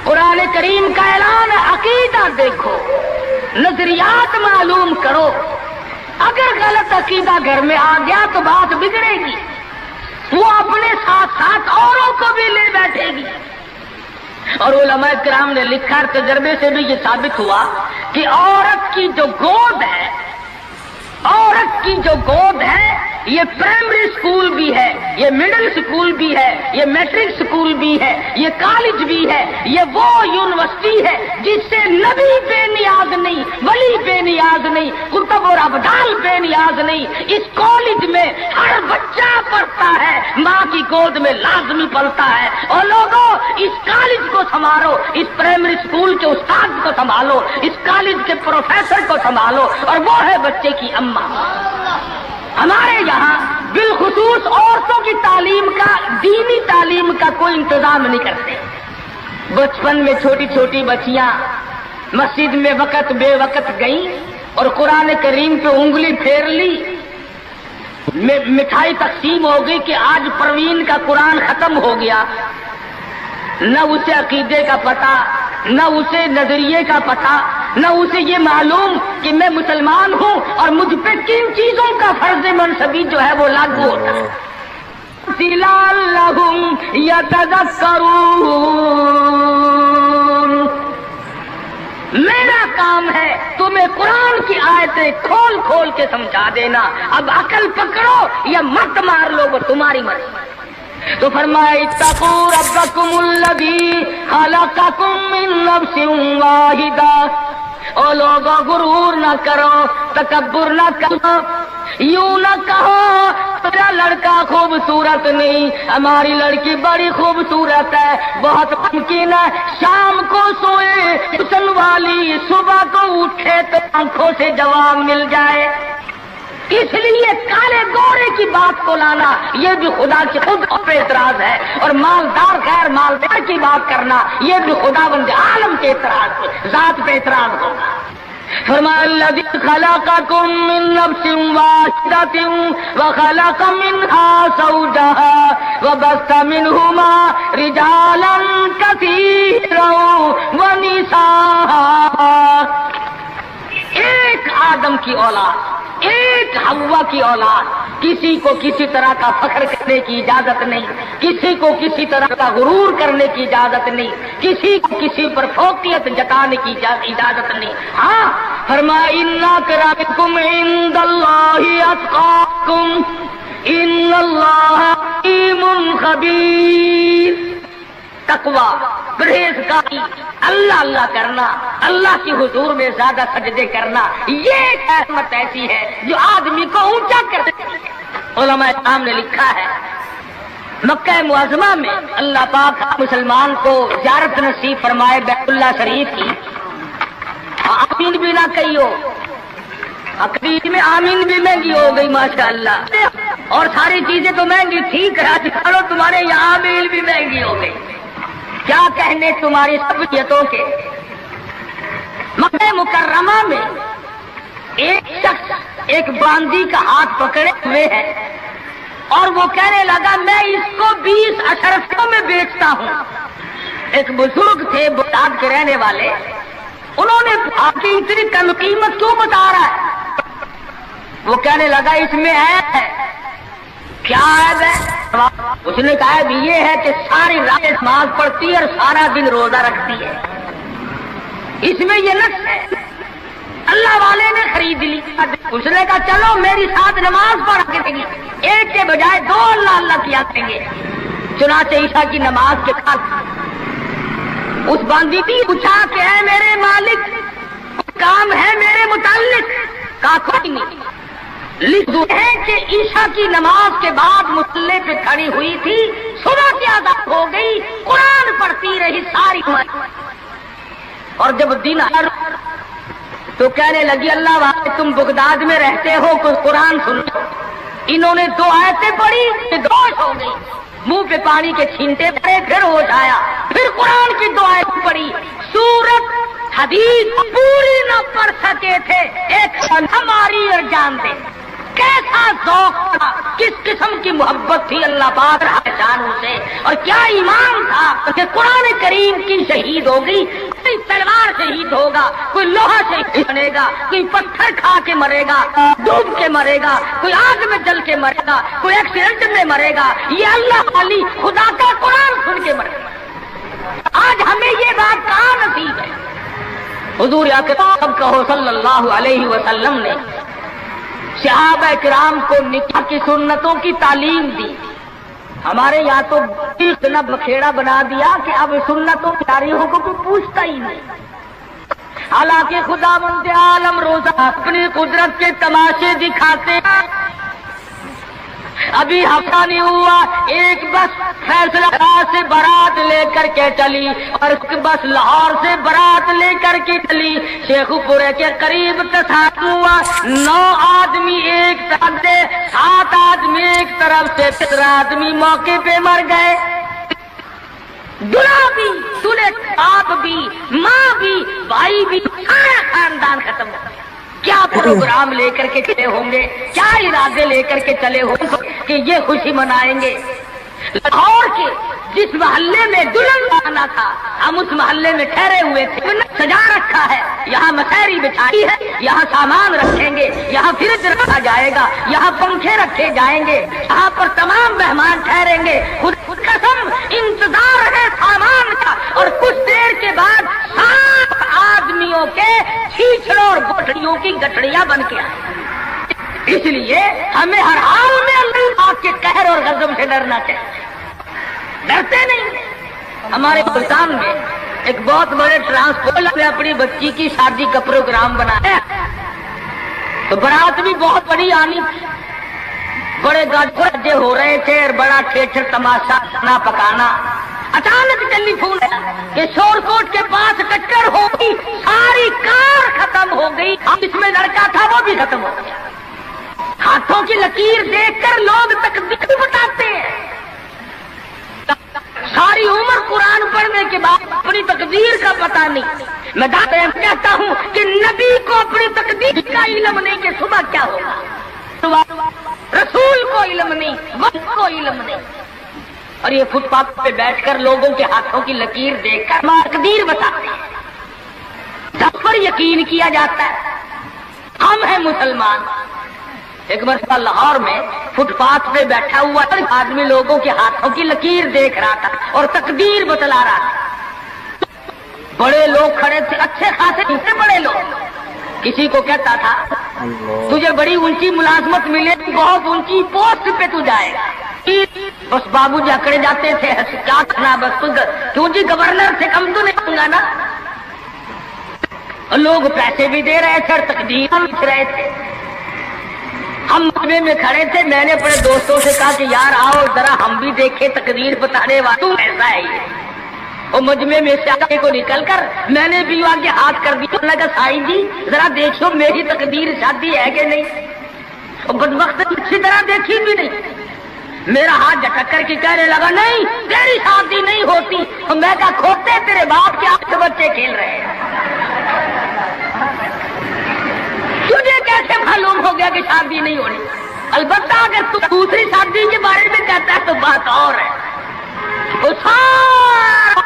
कुरान करीम का ऐलान है। अकीदा देखो, नजरियात मालूम करो। अगर गलत अकीदा घर में आ गया तो बात बिगड़ेगी, वो अपने साथ साथ औरों को भी ले बैठेगी। और उलमाए किराम ने लिखा, तजर्बे से भी ये साबित हुआ कि औरत की जो गोद है, औरत की जो गोद है, ये प्राइमरी स्कूल भी है, ये मिडिल स्कूल भी है, ये मैट्रिक स्कूल भी है, ये कॉलेज भी है, ये वो यूनिवर्सिटी है जिससे नबी बेनियाज नहीं, वली बेनियाज नहीं, कुतुब और अबदाल बेनियाज नहीं। इस कॉलेज में हर बच्चा पढ़ता है, माँ की गोद में लाजमी पढ़ता है। और लोगों, इस कॉलेज को संभालो, इस प्राइमरी स्कूल के उस्ताद को संभालो, इस कॉलेज के प्रोफेसर को संभालो, और वो है बच्चे की अम्मा। हमारे यहाँ बिलखुसूस औरतों की तालीम का, दीनी तालीम का कोई इंतजाम नहीं करते। बचपन में छोटी छोटी बच्चियां मस्जिद में वक़्त बेवक़्त गईं और कुरान करीम पे उंगली फेर ली, मिठाई तकसीम हो गई कि आज परवीन का कुरान खत्म हो गया। न उसे अकीदे का पता, न उसे नजरिए का पता, न उसे ये मालूम कि मैं मुसलमान हूँ और मुझ पे किन चीजों का फर्ज मनसबी जो है वो लागू होता है। लहुम यतज़क्करून, मेरा काम है तुम्हें कुरान की आयतें खोल खोल के समझा देना। अब अकल पकड़ो या मत मार लो, वो तुम्हारी मर्जी। तो फरमाया इत्तकू रब्बकुमुल्लज़ी खलक़कुम मिन नफ्सिन वाहिदा। ओ लोगों, गुरूर न करो, तकब्बुर न करो, यूं न कहो तेरा लड़का खूबसूरत नहीं, हमारी लड़की बड़ी खूबसूरत है। बहुत मुमकिन है शाम को सोए हुस्न वाली, सुबह को उठे तो आंखों से जवाब मिल जाए। इसलिए काले गोरे की बात को लाना ये भी खुदा की खुद पे एतराज है, और मालदार गैर मालदार की बात करना ये भी खुदावंद आलम के एतराज, जात पे एतराज होगा। फरमाया खलक़कुम मिन नफ्सिन वाहिदतिन व खलक़ मिनहा ज़ौजहा व बस्स मिनहुमा रिजालन कसीरन کی औलाद, एक हवा की औलाद, किसी को किसी तरह का फख्र करने की इजाजत नहीं, किसी को किसी तरह का गुरूर करने की इजाजत नहीं, किसी को किसी पर फौकियत जताने की इजाजत नहीं। हाँ, फरमाया इन्ना कराकुम इंदल्लाहि अत्काकुम इन्नल्लाहा अलीमुन खबीर। तकवा, परहेजगारी, अल्लाह अल्लाह करना, अल्लाह की हुजूर में ज्यादा सजदे करना, ये रहमत ऐसी है जो आदमी को ऊंचा कर देती है। उलमा इस्लाम ने लिखा है मक्का मुअज़्ज़मा में अल्लाह पाक मुसलमान को ज़ियारत नसीब फरमाए बैतुल्लाह शरीफ की। आमीन भी ना कहियो, अकीद में आमीन भी महंगी हो गई माशाअल्लाह, और सारी चीजें तो महंगी ठीक है, चलो तुम्हारे यहाँ आमीन भी महंगी हो गई, क्या कहने तुम्हारी सब्जियतों के। मक्का मुकर्रमा में एक शख्स एक बांदी का हाथ पकड़े हुए है और वो कहने लगा मैं इसको 20 अशरफों में बेचता हूँ। एक बुजुर्ग थे बगदाद के रहने वाले, उन्होंने आपकी इतनी कम कीमत क्यों बता रहा है? वो कहने लगा इसमें है क्या है? उसने कहा भी ये है कि सारी रात नमाज पढ़ती है और सारा दिन रोजा रखती है, इसमें ये नक्श है। अल्लाह वाले ने खरीद ली। उसने कहा चलो मेरी साथ नमाज पढ़ के देंगे, एक के बजाय 2 अल्लाह अल्लाह किया करेंगे। चुनाचे ईशा की नमाज के खास उस बांदी की पूछा कि है मेरे मालिक काम है मेरे मुताल्लिक? कहा कोई नहीं, लिख दो है कि ईशा की नमाज के बाद मुसल्ले पे खड़ी हुई थी, सुबह की आदत हो गई, कुरान पढ़ती रही सारी उम्र, और जब दिन आया तो कहने लगी अल्लाह वाले तुम बगदाद में रहते हो, कुछ कुरान सुनो। इन्होंने 2 आयतें पढ़ी, बेहोश हो गई, मुंह पे पानी के छींटे पड़े, फिर होश आया, फिर कुरान की 2 आयतें पढ़ी। सूरत हदीस पूरी न पढ़ सके थे, एक हमारी और जान दे कैसा ज़ौक़ था, किस किस्म की मोहब्बत थी अल्लाह पाक जानों से, और क्या ईमान था कि कुरान करीम की शहीद होगी, कोई तलवार शहीद होगा, कोई लोहा शहीद बनेगा, कोई पत्थर खा के मरेगा, डूब के मरेगा, कोई आग में जल के मरेगा, कोई एक्सीडेंट में मरेगा, ये अल्लाह वाली खुदा का कुरान सुन के मरेगा। आज हमें ये बात कहाँ नसीब है? हुजूर अकरम कहो सल्लल्लाहु अलैहि वसल्लम ने सहाबा किराम को निकाह की सुन्नतों की तालीम दी। हमारे यहाँ तो इतना बखेड़ा बना दिया कि अब सुन्नतों की तारीखों को कोई पूछता ही नहीं। हालांकि खुदावंद आलम रोजा अपनी कुदरत के तमाशे दिखाते। अभी हफ्ता नहीं हुआ, एक बस फैसलाबाद से बारात लेकर के चली और एक बस लाहौर से बारात लेकर के चली। शेखुपुरे के करीब तसाद हुआ, 9 आदमी एक तरफ से, 7 आदमी एक तरफ से, 13 आदमी मौके पे मर गए। दूल्हा भी, दूल्हे बाप भी, माँ भी, भाई भी, सारा खानदान खत्म हो गया। क्या प्रोग्राम लेकर के चले होंगे, क्या इरादे लेकर के चले होंगे कि ये खुशी मनाएंगे। लाहौर के जिस मोहल्ले में दुल्हन आना था, हम उस मोहल्ले में ठहरे हुए थे, सजा रखा है, यहाँ मसहरी बिछाई है, यहाँ सामान रखेंगे, यहाँ फ्रिज रखा जाएगा, यहाँ पंखे रखे जाएंगे, यहाँ पर तमाम मेहमान ठहरेंगे। खुद कसम इंतजार है सामान का, और कुछ देर के बाद 7 आदमियों के छीछड़ों और गोठड़ियों की गठड़ियां बन के आए। इसलिए हमें हर हाल में अल्लाह के कहर और गजब से डरना चाहिए, डरते नहीं। हमारे हिंदुस्तान में एक बहुत बड़े ट्रांसपोर्ट ने अपनी बच्ची की शादी का प्रोग्राम बनाया, तो बारात भी बहुत बड़ी आनी, बड़े गाजे हो रहे थे और बड़ा ठेठर तमाशा खाना पकाना। अचानक टेलीफोन कि शोरकोट के पास टक्कर हो गई, सारी कार खत्म हो गई, जिसमें लड़का था वो भी खत्म हो गया। हाथों की लकीर देखकर लोग तकदीर बताते हैं। सारी उम्र कुरान पढ़ने के बाद अपनी तकदीर का पता नहीं। मैं कहता हूँ कि नबी को अपनी तकदीर का इल्म नहीं कि सुबह क्या होगा, रसूल को इल्म नहीं, वक्त को इल्म नहीं, और ये फुटपाथ पे बैठकर लोगों के हाथों की लकीर देखकर तकदीर बताते हैं, सब पर यकीन किया जाता है। हम हैं मुसलमान। एक मरतबा लाहौर में फुटपाथ पे बैठा हुआ आदमी लोगों के हाथों की लकीर देख रहा था और तकदीर बतला रहा था। बड़े लोग खड़े थे, अच्छे खासे बड़े लोग। किसी को कहता था तुझे बड़ी ऊंची मुलाजमत मिले, बहुत ऊंची पोस्ट पे तू जाएगा। बस बाबूजी अकड़े जाते थे, क्या करना बस क्यों जी, गवर्नर से कम तो नहीं होगा ना। लोग पैसे भी दे रहे थे और तकदीर लिख रहे थे। हम मजमे में खड़े थे, मैंने अपने दोस्तों से कहा कि यार आओ जरा हम भी देखे तकदीर बताने वाला तू ऐसा है ये। और मजमे में से आगे को निकल कर मैंने भी आगे हाथ कर दिया, लगा साईं जी जरा देखो मेरी तकदीर शादी है कि नहीं। और बदबख्त अच्छी तरह देखी भी नहीं। मेरा हाथ झटक करके कहने लगा नहीं तेरी शादी नहीं होती। और मैं कहा खोते तेरे बाप के 8 बच्चे खेल रहे हैं, तुझे कैसे मालूम हो गया कि शादी नहीं होनी। अलबत्ता अगर तू दूसरी शादी के बारे में कहता है तो बात और है।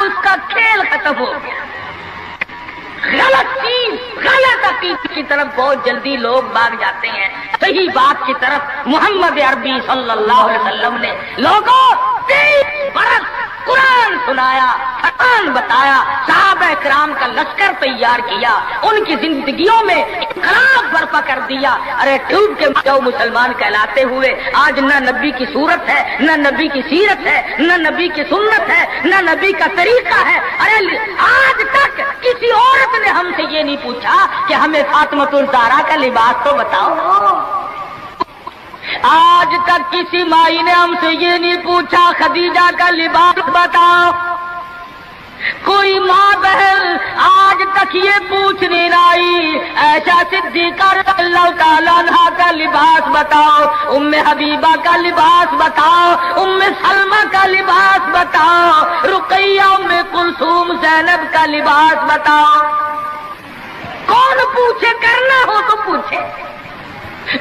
उसका खेल खत्म हो गया। गलत चीज, गलत अकीदे की तरफ बहुत जल्दी लोग भाग जाते हैं। सही बात की तरफ मोहम्मद अरबी सल्लल्लाहु अलैहि वसल्लम ने लोगों 30 बरस कुरान सुनाया, फरमान बताया, सहाबा किराम का लश्कर तैयार किया, उनकी जिंदगियों में इनकलाब बर्पा कर दिया। अरे डूब के जाओ मुसलमान कहलाते हुए आज न नबी की सूरत है, न नबी की सीरत है, न नबी की सुन्नत है, न नबी का तरीका है। अरे आज तक किसी औरत ने हमसे ये नहीं पूछा कि हमें फातिमतुल ज़हरा का लिबास तो बताओ। आज तक किसी माई ने हमसे ये नहीं पूछा खदीजा का लिबास बताओ। कोई माँ बहन आज तक ये पूछ नहीं रही ऐसा सिद्दीक़ा रज़ियल्लाहु ताला अन्हा का लिबास बताओ, उम्मे हबीबा का लिबास बताओ, उम्मे सलमा का लिबास बताओ, रुक़ैया, उम्मे कुलसूम, ज़ैनब का लिबास बताओ। कौन पूछे, करना हो तो पूछे।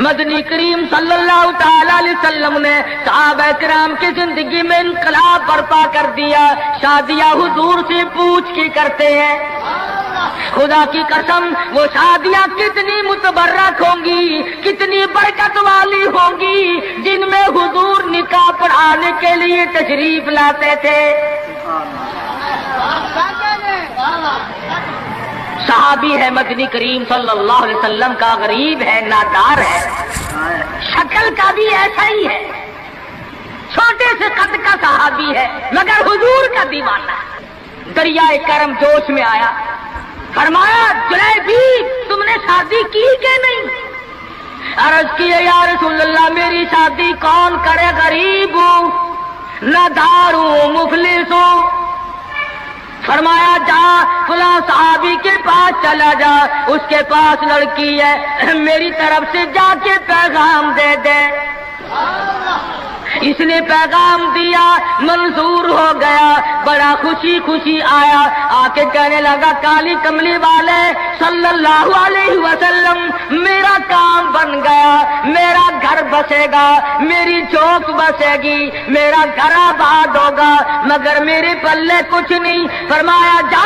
मदनी करीम सल्लल्लाहु ताला अलैहि वसल्लम ने सहाबा किराम की जिंदगी में इनकलाब बर्पा कर दिया। शादियां हुजूर से पूछ के करते हैं। खुदा की कसम वो शादियां कितनी मुतबर्रक होंगी, कितनी बरकत वाली होंगी, जिनमें हुजूर निकाह पढ़ाने के लिए तशरीफ लाते थे। सहाबी है मदनी करीम सल्लल्लाहु अलैहि वसल्लम का, गरीब है, नादार है, शक्ल का भी ऐसा ही है, छोटे से कद का सहाबी है मगर हुजूर का दीवाना। दरियाए करम जोश में आया, फरमाया जुलैबी तुमने शादी की कि नहीं। अर्ज किए या रसूलल्लाह मेरी शादी कौन करे, गरीब हूँ, नादार हूँ, मुफलिस हूँ। फरमाया जा फला सहाबी के पास चला जा, उसके पास लड़की है, मेरी तरफ से जाके पैगाम दे दे। इसने पैगाम दिया, मंजूर हो गया, बड़ा खुशी खुशी आया, आके कहने लगा काली कमली वाले सल्लल्लाहु अलैहि वसल्लम मेरा काम बन गया, मेरा घर बसेगा, मेरी चौक बसेगी, मेरा घर आबाद होगा, मगर मेरे पल्ले कुछ नहीं। फरमाया जा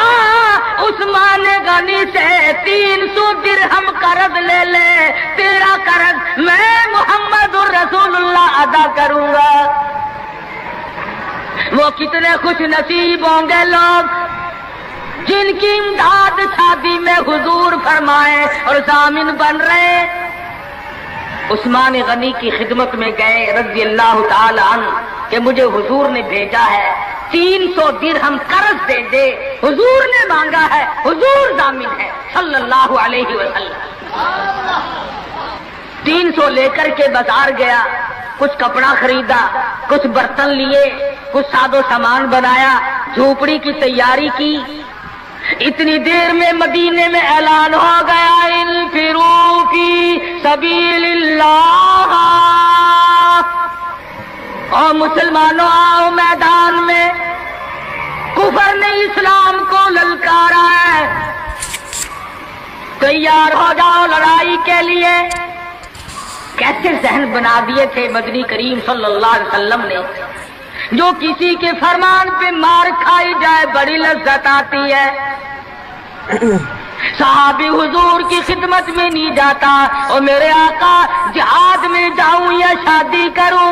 उस्मान गनी से 300 दिरहम कर्ज ले ले, तेरा कर्ज मैं मुहम्मदुर रसूलुल्लाह अदा करूंगा। वो कितने खुश नसीब होंगे लोग जिनकी इमदाद शादी में हुजूर फरमाए और जामिन बन रहे। उस्मान गनी की खिदमत में गए रज़ियल्लाहु ताला अन्हु कि मुझे हुजूर ने भेजा है, 300 दिरहम कर्ज दे दे। हुजूर ने मांगा है, हुजूर जामिन है सल्लल्लाहु अलैहि वसल्लम। 300 लेकर के बाजार गया, कुछ कपड़ा खरीदा, कुछ बर्तन लिए, कुछ सादो सामान बनाया, झोपड़ी की तैयारी की। इतनी देर में मदीने में ऐलान हो गया इन्फिरू फी सबीलिल्लाह, और मुसलमानों आओ मैदान में। कुफर ने इस्लाम को ललकारा है, तैयार हो जाओ लड़ाई के लिए। कैसे जहन बना दिए थे मदनी करीम सल्लल्लाहु अलैहि वसल्लम ने। जो किसी के फरमान पे मार खाई जाए बड़ी लज्जत आती है, صحابی حضور کی خدمت میں نہیں جاتا اور میرے آقا جہاد میں جاؤں یا شادی کروں،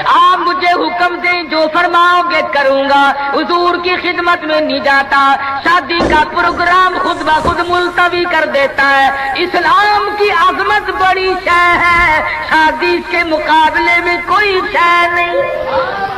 آپ مجھے حکم دیں جو فرماؤ گے کروں گا۔ حضور کی خدمت میں نہیں جاتا، شادی کا پروگرام خود بخود ملتوی کر دیتا ہے۔ اسلام کی عظمت بڑی شے ہے، شادی کے مقابلے میں کوئی شے نہیں۔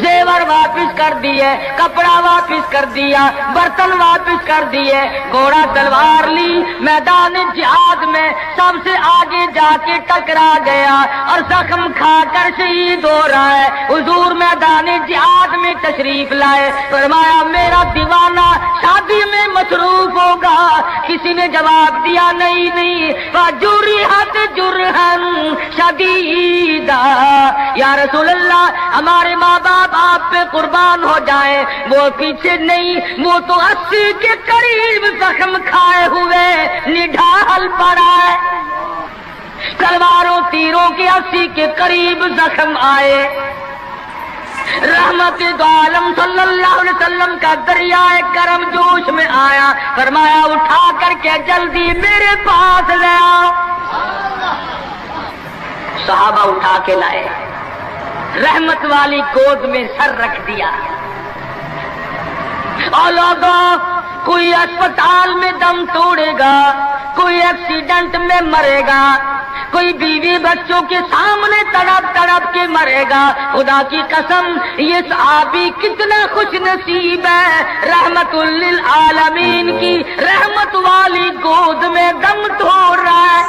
زیور واپس کر دیے، کپڑا واپس کر دیا، برتن واپس کر دیے، گھوڑا تلوار لی، میدان جہاد میں سب سے آگے جا کے ٹکرا گیا اور زخم کھا کر شہید ہو رہا ہے۔ حضور میدان جہاد میں تشریف لائے، فرمایا میرا دیوانہ شادی میں مصروف ہوگا۔ کسی نے جواب دیا نہیں، فجرحت جرحا شدیدا، یا رسول اللہ ہمارے ماں باپ آپ پہ قربان ہو جائیں، وہ پیچھے نہیں، وہ تو 80 کے قریب زخم کھائے ہوئے نڈھال پڑا ہے۔ تلواروں تیروں کے 80 کے قریب زخم آئے۔ رحمت دو عالم صلی اللہ علیہ وسلم کا دریائے کرم جوش میں آیا، فرمایا اٹھا کر کے جلدی میرے پاس لے آؤ۔ صحابہ اٹھا کے لائے، رحمت والی گود میں سر رکھ دیا۔ اور لوگوں، کوئی اسپتال میں دم توڑے گا، کوئی ایکسیڈنٹ میں مرے گا، کوئی بیوی بچوں کے سامنے تڑپ تڑپ کے مرے گا۔ خدا کی قسم یہ صحابی کتنا خوش نصیب ہے، رحمت للعالمین کی رحمت والی گود میں دم توڑ رہا ہے۔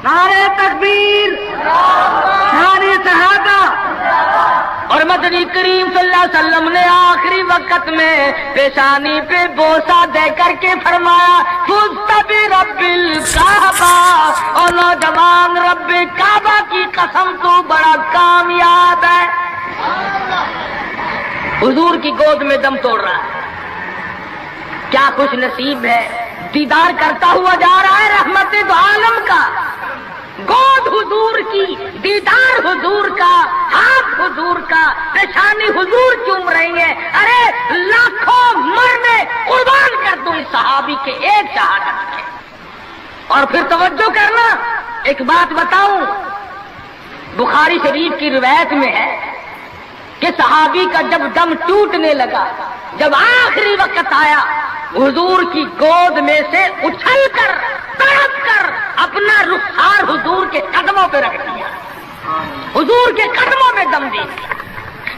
نعرہ تکبیر، نعرہ صحابہ۔ اور مدنی کریم صلی اللہ علیہ وسلم نے آخری وقت میں پیشانی پہ بوسہ دے کر کے فرمایا فزت برب الکعبہ، اور نوجوان رب کعبہ کی قسم تو بڑا کامیاب ہے۔ حضور کی گود میں دم توڑ رہا ہے، کیا خوش نصیب ہے، دیدار کرتا ہوا جا رہا ہے رحمت دو عالم کا۔ گود حضور کی، دیدار حضور کا، ہاتھ حضور کا، پیشانی حضور چوم رہی ہے۔ ارے لاکھوں مرنے قربان کر دو اس صحابی کے ایک شہادت کے۔ اور پھر توجہ کرنا، ایک بات بتاؤں، بخاری شریف کی روایت میں ہے کہ صحابی کا جب دم ٹوٹنے لگا، جب آخری وقت آیا، حضور کی گود میں سے اچھل کر تڑپ کر اپنا رخسار حضور کے قدموں پہ رکھ دیا، حضور کے قدموں میں دم دے دیا۔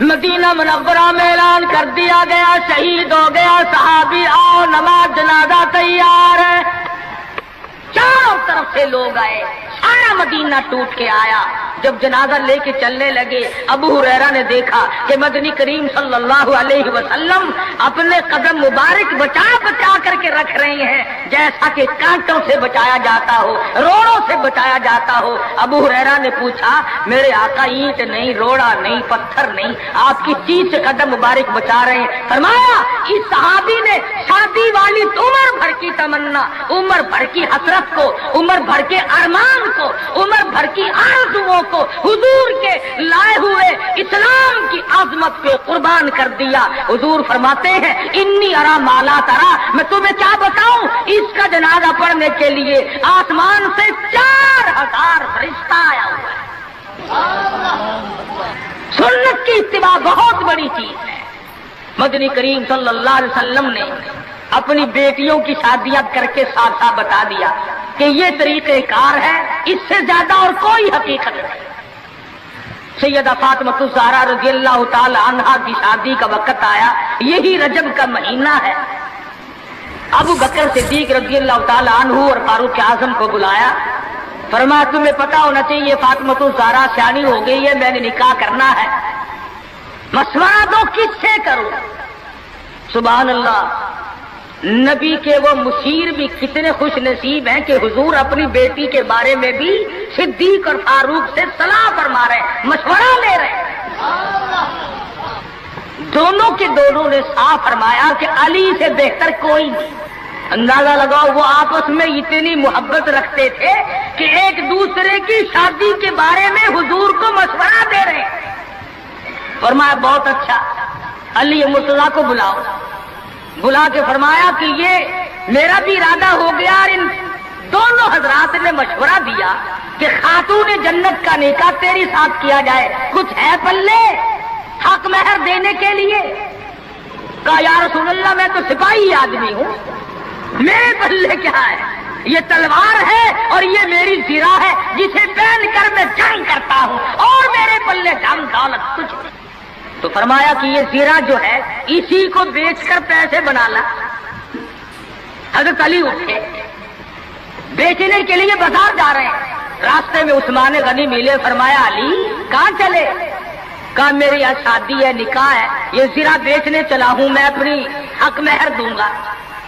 مدینہ منورہ میں اعلان کر دیا گیا شہید ہو گیا صحابی، آؤ نماز جنازہ تیار ہے۔ چاروں طرف سے لوگ آئے، سارا مدینہ ٹوٹ کے آیا۔ جب جنازہ لے کے چلنے لگے، ابو ہریرہ نے دیکھا کہ مدنی کریم صلی اللہ علیہ وسلم اپنے قدم مبارک بچا بچا کر کے رکھ رہے ہیں، جیسا کہ کانٹوں سے بچایا جاتا ہو، روڑوں سے بچایا جاتا ہو۔ ابو ہریرہ نے پوچھا میرے آقا اینٹ نہیں، روڑا نہیں، پتھر نہیں، آپ کی چیز سے قدم مبارک بچا رہے ہیں۔ فرمایا اس صحابی نے شادی والی عمر بھر کی تمنا، عمر بھر کی حسرت کو، عمر بھر کے ارمان کو، عمر بھر کی آرزوؤں کو حضور کے لائے ہوئے اسلام کی عظمت پہ قربان کر دیا۔ حضور فرماتے ہیں انی ارا مالا ترا، میں تمہیں کیا بتاؤں، اس کا جنازہ پڑھنے کے لیے آسمان سے 4000 فرشتہ آیا ہوا ہے۔ سنت کی اتباع بہت بڑی چیز ہے۔ مدنی کریم صلی اللہ علیہ وسلم نے اپنی بیٹیوں کی شادیاں کر کے صاف صاف بتا دیا کہ یہ طریقہ کار ہے، اس سے زیادہ اور کوئی حقیقت نہیں۔ سیدہ فاطمہ الزہرا رضی اللہ تعالی عنہا کی شادی کا وقت آیا، یہی رجب کا مہینہ ہے۔ ابو بکر صدیق رضی اللہ تعالی عنہ اور فاروق اعظم کو بلایا، فرمایا تمہیں پتا ہونا چاہیے فاطمہ الزہرا سیانی ہو گئی ہے، میں نے نکاح کرنا ہے، مشورہ دو کس سے کروں۔ سبحان اللہ، نبی کے وہ مشیر بھی کتنے خوش نصیب ہیں کہ حضور اپنی بیٹی کے بارے میں بھی صدیق اور فاروق سے صلاح فرما رہے ہیں، مشورہ لے رہے ہیں۔ دونوں کے دونوں نے صاف فرمایا کہ علی سے بہتر کوئی نہیں۔ اندازہ لگاؤ وہ آپس میں اتنی محبت رکھتے تھے کہ ایک دوسرے کی شادی کے بارے میں حضور کو مشورہ دے رہے ہیں۔ فرمایا بہت اچھا، علی مرتضیٰ کو بلاؤ۔ बुला के फरमाया कि ये मेरा भी इरादा हो गया। और इन दोनों हजरात ने मशवरा दिया कि खातून जन्नत का निकाह तेरी साथ किया जाए, कुछ है पल्ले हक महर देने के लिए? कहा या रसूल अल्लाह मैं तो सिपाही आदमी हूँ, मेरे पल्ले क्या है? ये तलवार है और ये मेरी जीरा है जिसे पहन कर मैं जंग करता हूँ, और मेरे पल्ले धन दौलत कुछ नहीं। तो फरमाया कि ये जीरा जो है इसी को बेचकर पैसे बना ला। हजरत अली उठे, बेचने के लिए बाजार जा रहे हैं। रास्ते में उस्मान गनी मिले, फरमाया अली कहाँ चले? कहा मेरी आज शादी है, निकाह है, ये जीरा बेचने चला हूं, मैं अपनी हक महर दूंगा।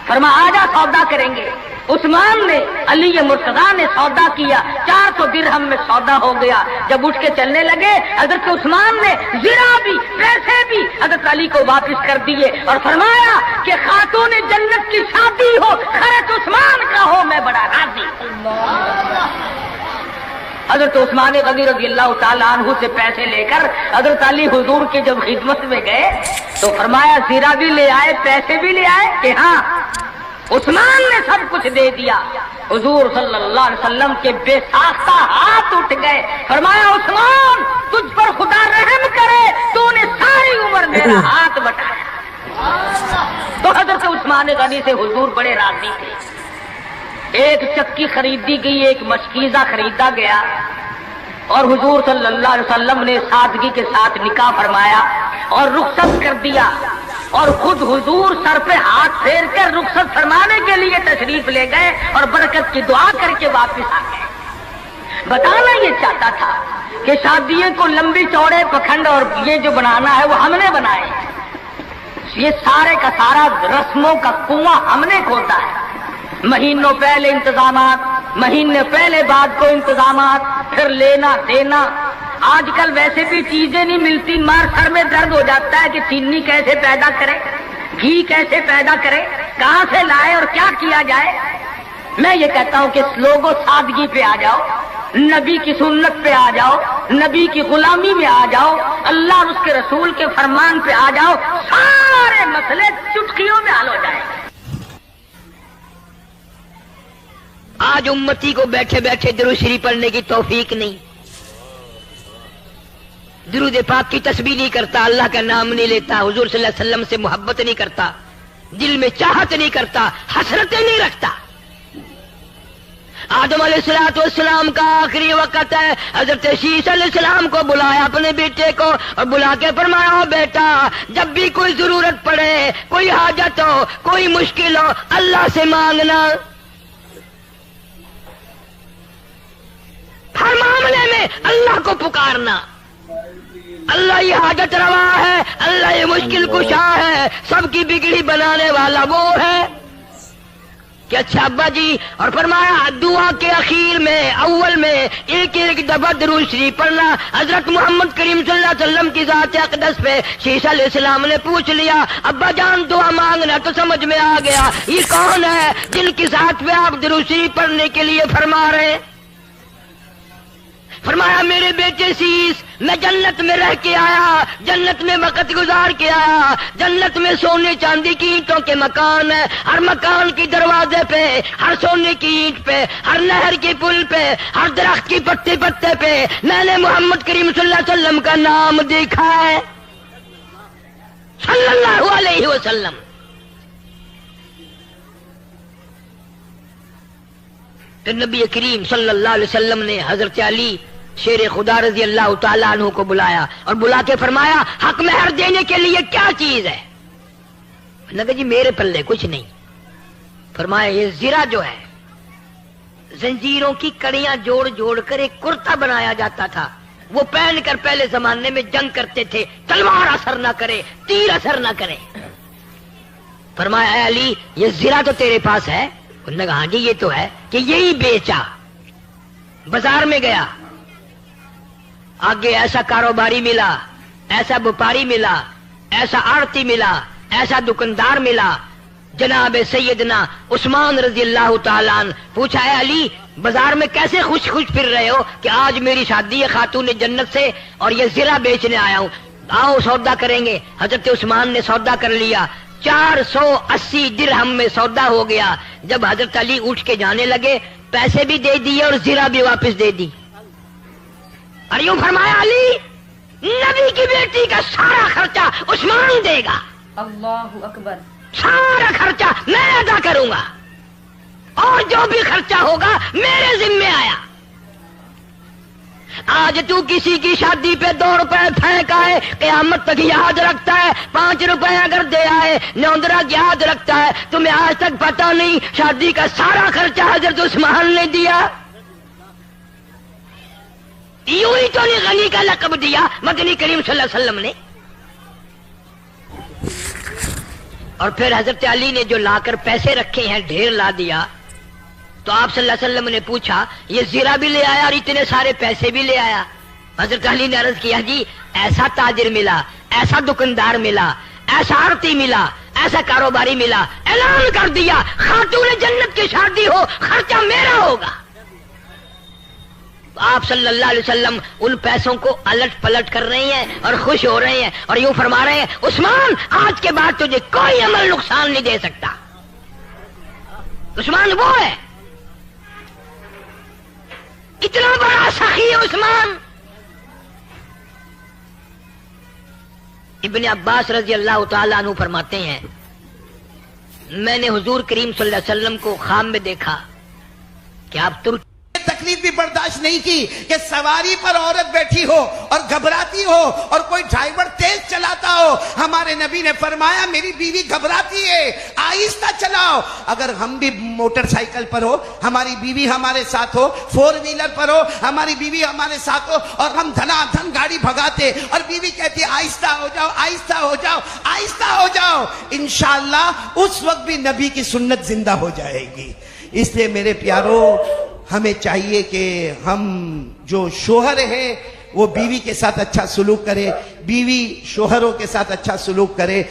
फरमाया आजा सौदा करेंगे। उस्मान ने, अली मुर्तजा ने सौदा किया, 400 दिरहम में सौदा हो गया। जब उठ के चलने लगे हजरत उस्मान ने जीरा भी पैसे भी हजरत अली को वापस कर दिए और फरमाया कि खातून जन्नत की शादी हो, खर्च उस्मान का हो, मैं बड़ा राजी। हजरत उस्मान गनी रज़ियल्लाहु ताला अन्हु से पैसे लेकर हजरत अली हुजूर की जब खिदमत में गए तो फरमाया जीरा भी ले आए, पैसे भी ले आए? कि हाँ। उस्मान ने सब कुछ दे दिया। हुजूर सल्लल्लाहु अलैहि वसल्लम के बेसाख्ता हाथ उठ गए। फरमाया उस्मान तुझ पर खुदा रहम करे, तूने सारी उम्र मेरा हाथ बटाया। तो हजरत उस्मान गनी से हुजूर बड़े राजी थे। एक चक्की खरीदी गई, एक मशकीजा खरीदा गया और हुजूर सल्लल्लाहु अलैहि वसल्लम ने सादगी के साथ निकाह फरमाया और रुखसत कर दिया। और खुद हुजूर सर पे हाथ फेर कर रुखसत फरमाने के लिए तशरीफ ले गए और बरकत की दुआ करके वापस आ गए। बताना ये चाहता था कि शादियों को लंबी चौड़े पखंड और ये जो बनाना है वो हमने बनाए। ये सारे का सारा रस्मों का कुआं हमने खोदा है। महीनों पहले इंतजामात, महीने पहले बाद को इंतजामात, फिर लेना देना। आजकल वैसे भी चीजें नहीं मिलती, मार सर में दर्द हो जाता है कि चीनी कैसे पैदा करें, घी कैसे पैदा करें, कहां से लाए और क्या किया जाए। मैं ये कहता हूं कि लोगों सादगी पे आ जाओ, नबी की सुन्नत पे आ जाओ, नबी की गुलामी में आ जाओ, अल्लाह और उसके रसूल के फरमान पे आ जाओ, सारे मसले चुटकियों में हल हो जाए। आज उम्मती को बैठे बैठे दुरूद शरीफ पढ़ने की तौफीक नहीं, दुरूद पाक की तस्बीह नहीं करता, अल्लाह का नाम नहीं लेता, हुजूर सल्लल्लाहु अलैहि वसल्लम से मोहब्बत नहीं करता, दिल में चाहत नहीं करता, हसरतें नहीं रखता। आदम अलैहिस्सलाम का आखिरी वक्त है, हजरत शीश अलैहिस्सलाम को बुलाया अपने बेटे को और बुला के फरमाया बेटा जब भी कोई जरूरत पड़े, कोई हाजत हो, कोई मुश्किल हो, अल्लाह से मांगना। हर मामले में अल्लाह को पुकारना। अल्लाह ये हाजत रवा है, अल्लाह ये मुश्किल कुशा है, सबकी बिगड़ी बनाने वाला वो है। कि अच्छा अब्बा जी, और फरमाया दुआ के आखिर में अव्वल में एक एक दफा दुरूद शरीफ पढ़ना। हजरत मोहम्मद करीम सल्लल्लाहु अलैहि वसल्लम की जात अक़दस पे शीशा अलैहिस्सलाम ने पूछ लिया अब्बा जान दुआ मांगना, तो समझ में आ गया ये कौन है जिनकी जात पे आप दुरूद शरीफ पढ़ने के लिए फरमा रहे हैं। फरमाया मेरे बेटे शीश, मैं जन्नत में रह के आया, जन्नत में वक्त गुजार के आया, जन्नत में सोने चांदी की ईंटों के मकान है, हर मकान की दरवाजे पे, हर सोने की ईंट पे, हर नहर के पुल पे, हर दरख्त की पत्ते पत्ते पे मैंने मोहम्मद करीम सल्लल्लाहु अलैहि वसल्लम का नाम देखा है, सल्लल्लाहु अलैहि वसल्लम। तो नबी करीम सल्लल्लाहु अलैहि वसल्लम ने हजरत अली शेर खुदा रजी अल्लाह ताला अन्हु को बुलाया और बुला के फरमाया हक महर देने के लिए क्या चीज है? नबी जी मेरे पल्ले कुछ नहीं। फरमाया ये जीरा जो है, जंजीरों की कड़ियां जोड़ जोड़ कर एक कुर्ता बनाया जाता था, वो पहनकर पहले जमाने में जंग करते थे, तलवार असर ना करे, तीर असर ना करे। फरमाया अली ये जीरा तो तेरे पास है? उन्होंने कहा हाँ जी ये तो है। कि यही बेचा, बाजार में गया, आगे ऐसा कारोबारी मिला, ऐसा व्यापारी मिला, ऐसा आड़ती मिला, ऐसा दुकानदार मिला, जनाब सैयदना उस्मान रजी अल्लाह ताला अन्हु। पूछा है अली बाजार में कैसे खुश खुश फिर रहे हो? कि आज मेरी शादी है खातून जन्नत से और ये जीरा बेचने आया हूँ, आओ सौदा करेंगे। हजरत उस्मान ने सौदा कर लिया, 480 درہم میں سودا ہو گیا. جب حضرت علی اٹھ کے جانے لگے پیسے بھی دے دیے اور زیرہ بھی واپس دے دی. اور یوں فرمایا علی نبی کی بیٹی کا سارا خرچہ عثمان دے گا. اللہ اکبر. سارا خرچہ میں ادا کروں گا اور جو بھی خرچہ ہوگا میرے ذمے آیا. آج تو کسی کی شادی پہ 2 روپے پھینک آئے قیامت تک یاد رکھتا ہے. 5 روپے اگر دے آئے نوندرا یاد رکھتا ہے. تمہیں آج تک پتا نہیں شادی کا سارا خرچہ حضرت عثمان نے دیا. یوں ہی تو نہیں غنی کا لقب دیا مدنی کریم صلی اللہ علیہ وسلم نے. اور پھر حضرت علی نے جو لا کر پیسے رکھے ہیں ڈھیر لا دیا. تو آپ صلی اللہ علیہ وسلم نے پوچھا یہ زیرہ بھی لے آیا اور اتنے سارے پیسے بھی لے آیا؟ حضرت علی نے عرض کیا جی ایسا تاجر ملا, ایسا دکاندار ملا, ایسا آڑتی ملا, ایسا کاروباری ملا, اعلان کر دیا خاتون جنت کی شادی ہو خرچہ میرا ہوگا. آپ صلی اللہ علیہ وسلم ان پیسوں کو الٹ پلٹ کر رہے ہیں اور خوش ہو رہے ہیں اور یوں فرما رہے ہیں عثمان آج کے بعد تجھے کوئی عمل نقصان نہیں دے سکتا. عثمان وہ ہے, کتنا بڑا سخی ہے عثمان. ابن عباس رضی اللہ تعالیٰ عنہ فرماتے ہیں میں نے حضور کریم صلی اللہ علیہ وسلم کو خواب میں دیکھا کہ آپ ترکی تکلیف بھی برداشت نہیں کی کہ سواری پر عورت بیٹھی ہو اور گھبراتی ہو اور کوئی ڈرائیور تیز چلاتا ہو. ہمارے نبی نے فرمایا میری بیوی گھبراتی ہے آہستہ چلاؤ. اگر ہم بھی موٹر سائیکل پر ہو ہماری بیوی ہمارے ساتھ ہو, 4 ویلر پر ہو ہماری بیوی ہمارے ساتھ ہو اور ہم دھنا دھن گاڑی بھگاتے اور بیوی کہتی آہستہ ہو جاؤ آہستہ ہو جاؤ آہستہ ہو جاؤ, انشاءاللہ اس وقت بھی نبی کی سنت زندہ ہو جائے گی. اس لیے میرے پیارو ہمیں چاہیے کہ ہم جو شوہر ہیں وہ بیوی کے ساتھ اچھا سلوک کرے, بیوی شوہروں کے ساتھ اچھا سلوک کرے,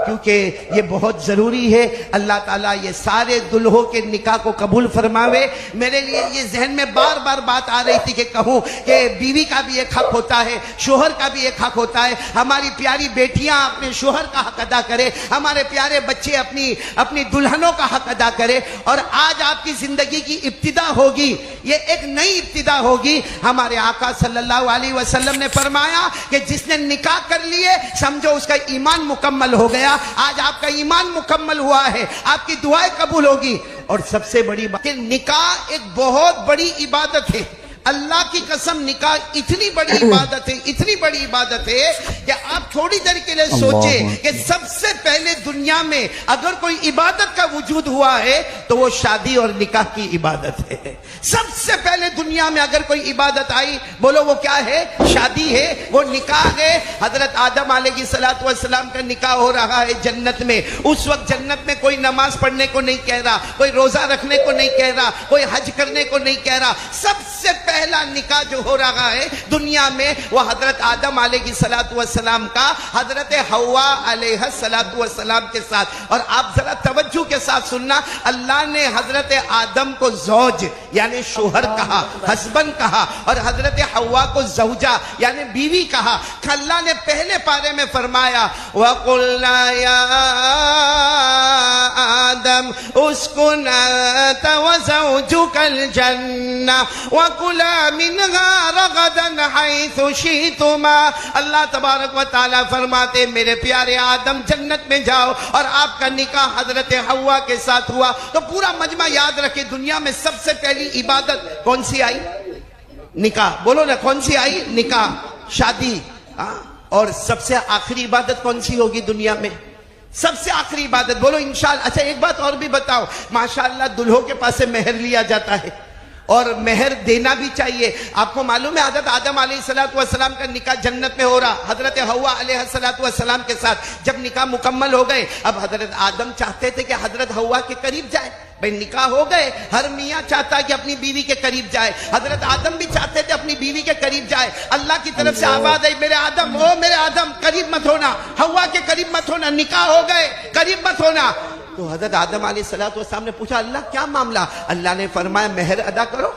کیونکہ یہ بہت ضروری ہے. اللہ تعالیٰ یہ سارے دلہوں کے نکاح کو قبول فرماوے. میرے لیے یہ ذہن میں بار بار بات آ رہی تھی کہ کہوں کہ بیوی کا بھی ایک حق ہوتا ہے, شوہر کا بھی ایک حق ہوتا ہے. ہماری پیاری بیٹیاں اپنے شوہر کا حق ادا کرے, ہمارے پیارے بچے اپنی دلہنوں کا حق ادا کرے. اور آج آپ کی زندگی کی ابتدا ہوگی, یہ ایک نئی ابتدا ہوگی. ہمارے آقا صلی اللہ علیہ وسلم نے فرمایا کہ جس نے نکاح کر لیے سمجھو اس کا ایمان مکمل ہو گیا. آج آپ کا ایمان مکمل ہوا ہے, آپ کی دعائیں قبول ہوگی. اور سب سے بڑی بات کہ نکاح ایک بہت بڑی عبادت ہے. اللہ کی قسم نکاح اتنی بڑی عبادت ہے, اتنی بڑی عبادت ہے کہ آپ تھوڑی دیر کے لیے سوچیں کہ سب سے پہلے دنیا میں اگر کوئی عبادت کا وجود ہوا ہے تو وہ شادی اور نکاح کی عبادت ہے. سب سے پہلے دنیا میں اگر کوئی عبادت آئی بولو وہ کیا ہے؟ شادی ہے, وہ نکاح ہے. حضرت آدم علیہ السلام کا نکاح ہو رہا ہے جنت میں. اس وقت جنت میں کوئی نماز پڑھنے کو نہیں کہہ رہا, کوئی روزہ رکھنے کو نہیں کہہ رہا, کوئی حج کرنے کو نہیں کہہ رہا. سب سے پہلا نکاح جو ہو رہا ہے دنیا میں وہ حضرت آدم علیہ السلام کا حضرت حوا علیہ السلام کے ساتھ. اور آپ ذرا توجہ کے ساتھ سننا, اللہ نے حضرت آدم کو زوج یعنی شوہر کہا, ہسبند کہا, اور حضرت حوا کو زوجہ یعنی بیوی کہا. اللہ نے پہلے پارے میں فرمایا وَقُلْنَا يَا آدم اسْكُنْ أَنْتَ وَزَوْجُكَ الْجَنَّةَ وَكُلَا مِنْهَا رَغَدًا حَيْثُ شِئْتُمَا. اللہ تبارک و تعالیٰ فرماتے میرے پیارے آدم جنت میں جاؤ. اور آپ کا نکاح حضرت حوا کے ساتھ ہوا. تو پورا مجمع یاد رکھے دنیا میں سب سے پہلی عبادت کون سی آئی؟ نکاح. بولو نا کون سی آئی؟ نکاح, شادی. اور سب سے آخری عبادت کون سی ہوگی دنیا میں؟ سب سے آخری عبادت بولو انشاءاللہ. اچھا ایک بات اور بھی بتاؤ, ماشاءاللہ دلہوں کے پاس سے مہر لیا جاتا ہے اور مہر دینا بھی چاہیے. آپ کو معلوم ہے حضرت آدم علیہ السلام کا نکاح جنت میں ہو رہا, حضرت حوا علیہ السلام کے ساتھ. جب نکاح مکمل ہو گئے اب حضرت آدم چاہتے تھے کہ حضرت حوا کے قریب جائے. بھئی نکاح ہو گئے, ہر میاں چاہتا ہے کہ اپنی بیوی کے قریب جائے. حضرت آدم بھی چاہتے تھے اپنی بیوی کے قریب جائے. اللہ کی طرف سے آواز آئی میرے آدم, او میرے آدم قریب مت ہونا, حوا کے قریب مت ہونا, نکاح ہو گئے قریب مت ہونا. تو حضرت آدم علیہ السلام نے پوچھا اللہ کیا معاملہ؟ اللہ نے فرمایا مہر ادا کرو.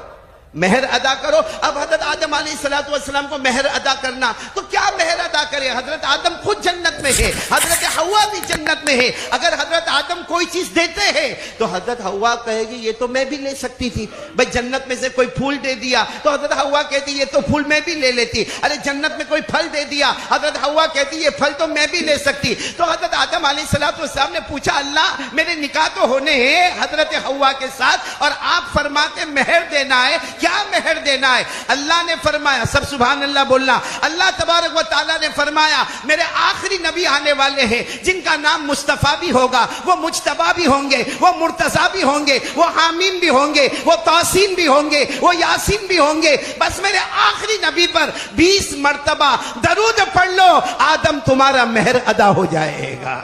مہر ادا کرو. اب حضرت آدم علیہ السلام کو مہر ادا کرنا, تو کیا مہر ادا کرے؟ حضرت آدم خود جنت میں ہے, حضرت حوا بھی جنت میں ہے. اگر حضرت آدم کوئی چیز دیتے ہیں تو حضرت حوا کہے گی یہ تو میں بھی لے سکتی تھی. بھائی جنت میں سے کوئی پھول دے دیا تو حضرت حوا کہتی یہ تو پھول میں بھی لے لیتی. ارے جنت میں کوئی پھل دے دیا, حضرت حوا کہتی یہ پھل تو میں بھی لے سکتی. تو حضرت آدم علیہ السلام نے پوچھا اللہ میرے نکاح تو ہونے ہیں حضرت حوا کے ساتھ, اور آپ فرماتے مہر دینا ہے, کیا مہر دینا ہے؟ اللہ نے فرمایا, سب سبحان اللہ بولنا, اللہ تبارک و تعالیٰ نے فرمایا میرے آخری نبی آنے والے ہیں جن کا نام مصطفیٰ بھی ہوگا, وہ مجتبیٰ بھی ہوں گے, وہ مرتضیٰ بھی ہوں گے, وہ حامیم بھی ہوں گے, وہ توسین بھی ہوں گے, وہ یاسین بھی ہوں گے. بس میرے آخری نبی پر 20 مرتبہ درود پڑھ لو, آدم تمہارا مہر ادا ہو جائے گا.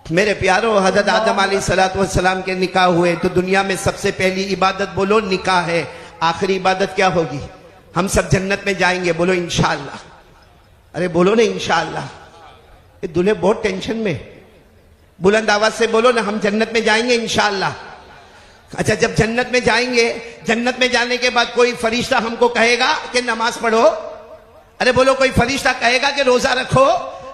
میرے پیارو, حضرت آدم علیہ السلام کے نکاح ہوئے تو دنیا میں سب سے پہلی عبادت بولو نکاح ہے. آخری عبادت کیا ہوگی؟ ہم سب جنت میں جائیں گے, بولو انشاءاللہ. ارے بولو نا انشاءاللہ. یہ دلہے بہت ٹینشن میں, بلند آواز سے بولو نا, ہم جنت میں جائیں گے انشاءاللہ. اچھا جب جنت میں جائیں گے, جنت میں جانے کے بعد کوئی فرشتہ ہم کو کہے گا کہ نماز پڑھو؟ ارے بولو, کوئی فرشتہ کہے گا کہ روزہ رکھو؟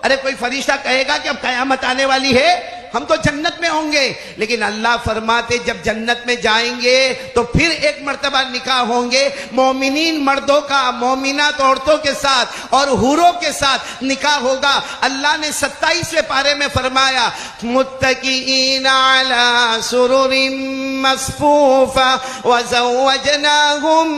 ارے کوئی فرشتہ کہے گا کہ اب قیامت آنے والی ہے؟ ہم تو جنت میں ہوں گے. لیکن اللہ فرماتے جب جنت میں جائیں گے تو پھر ایک مرتبہ نکاح ہوں گے مومنین مردوں کا مومنات عورتوں کے ساتھ اور حوروں کے ساتھ نکاح ہوگا. اللہ نے 27ویں پارے میں فرمایا متکئین علی سرر مصفوفہ وزوجناہم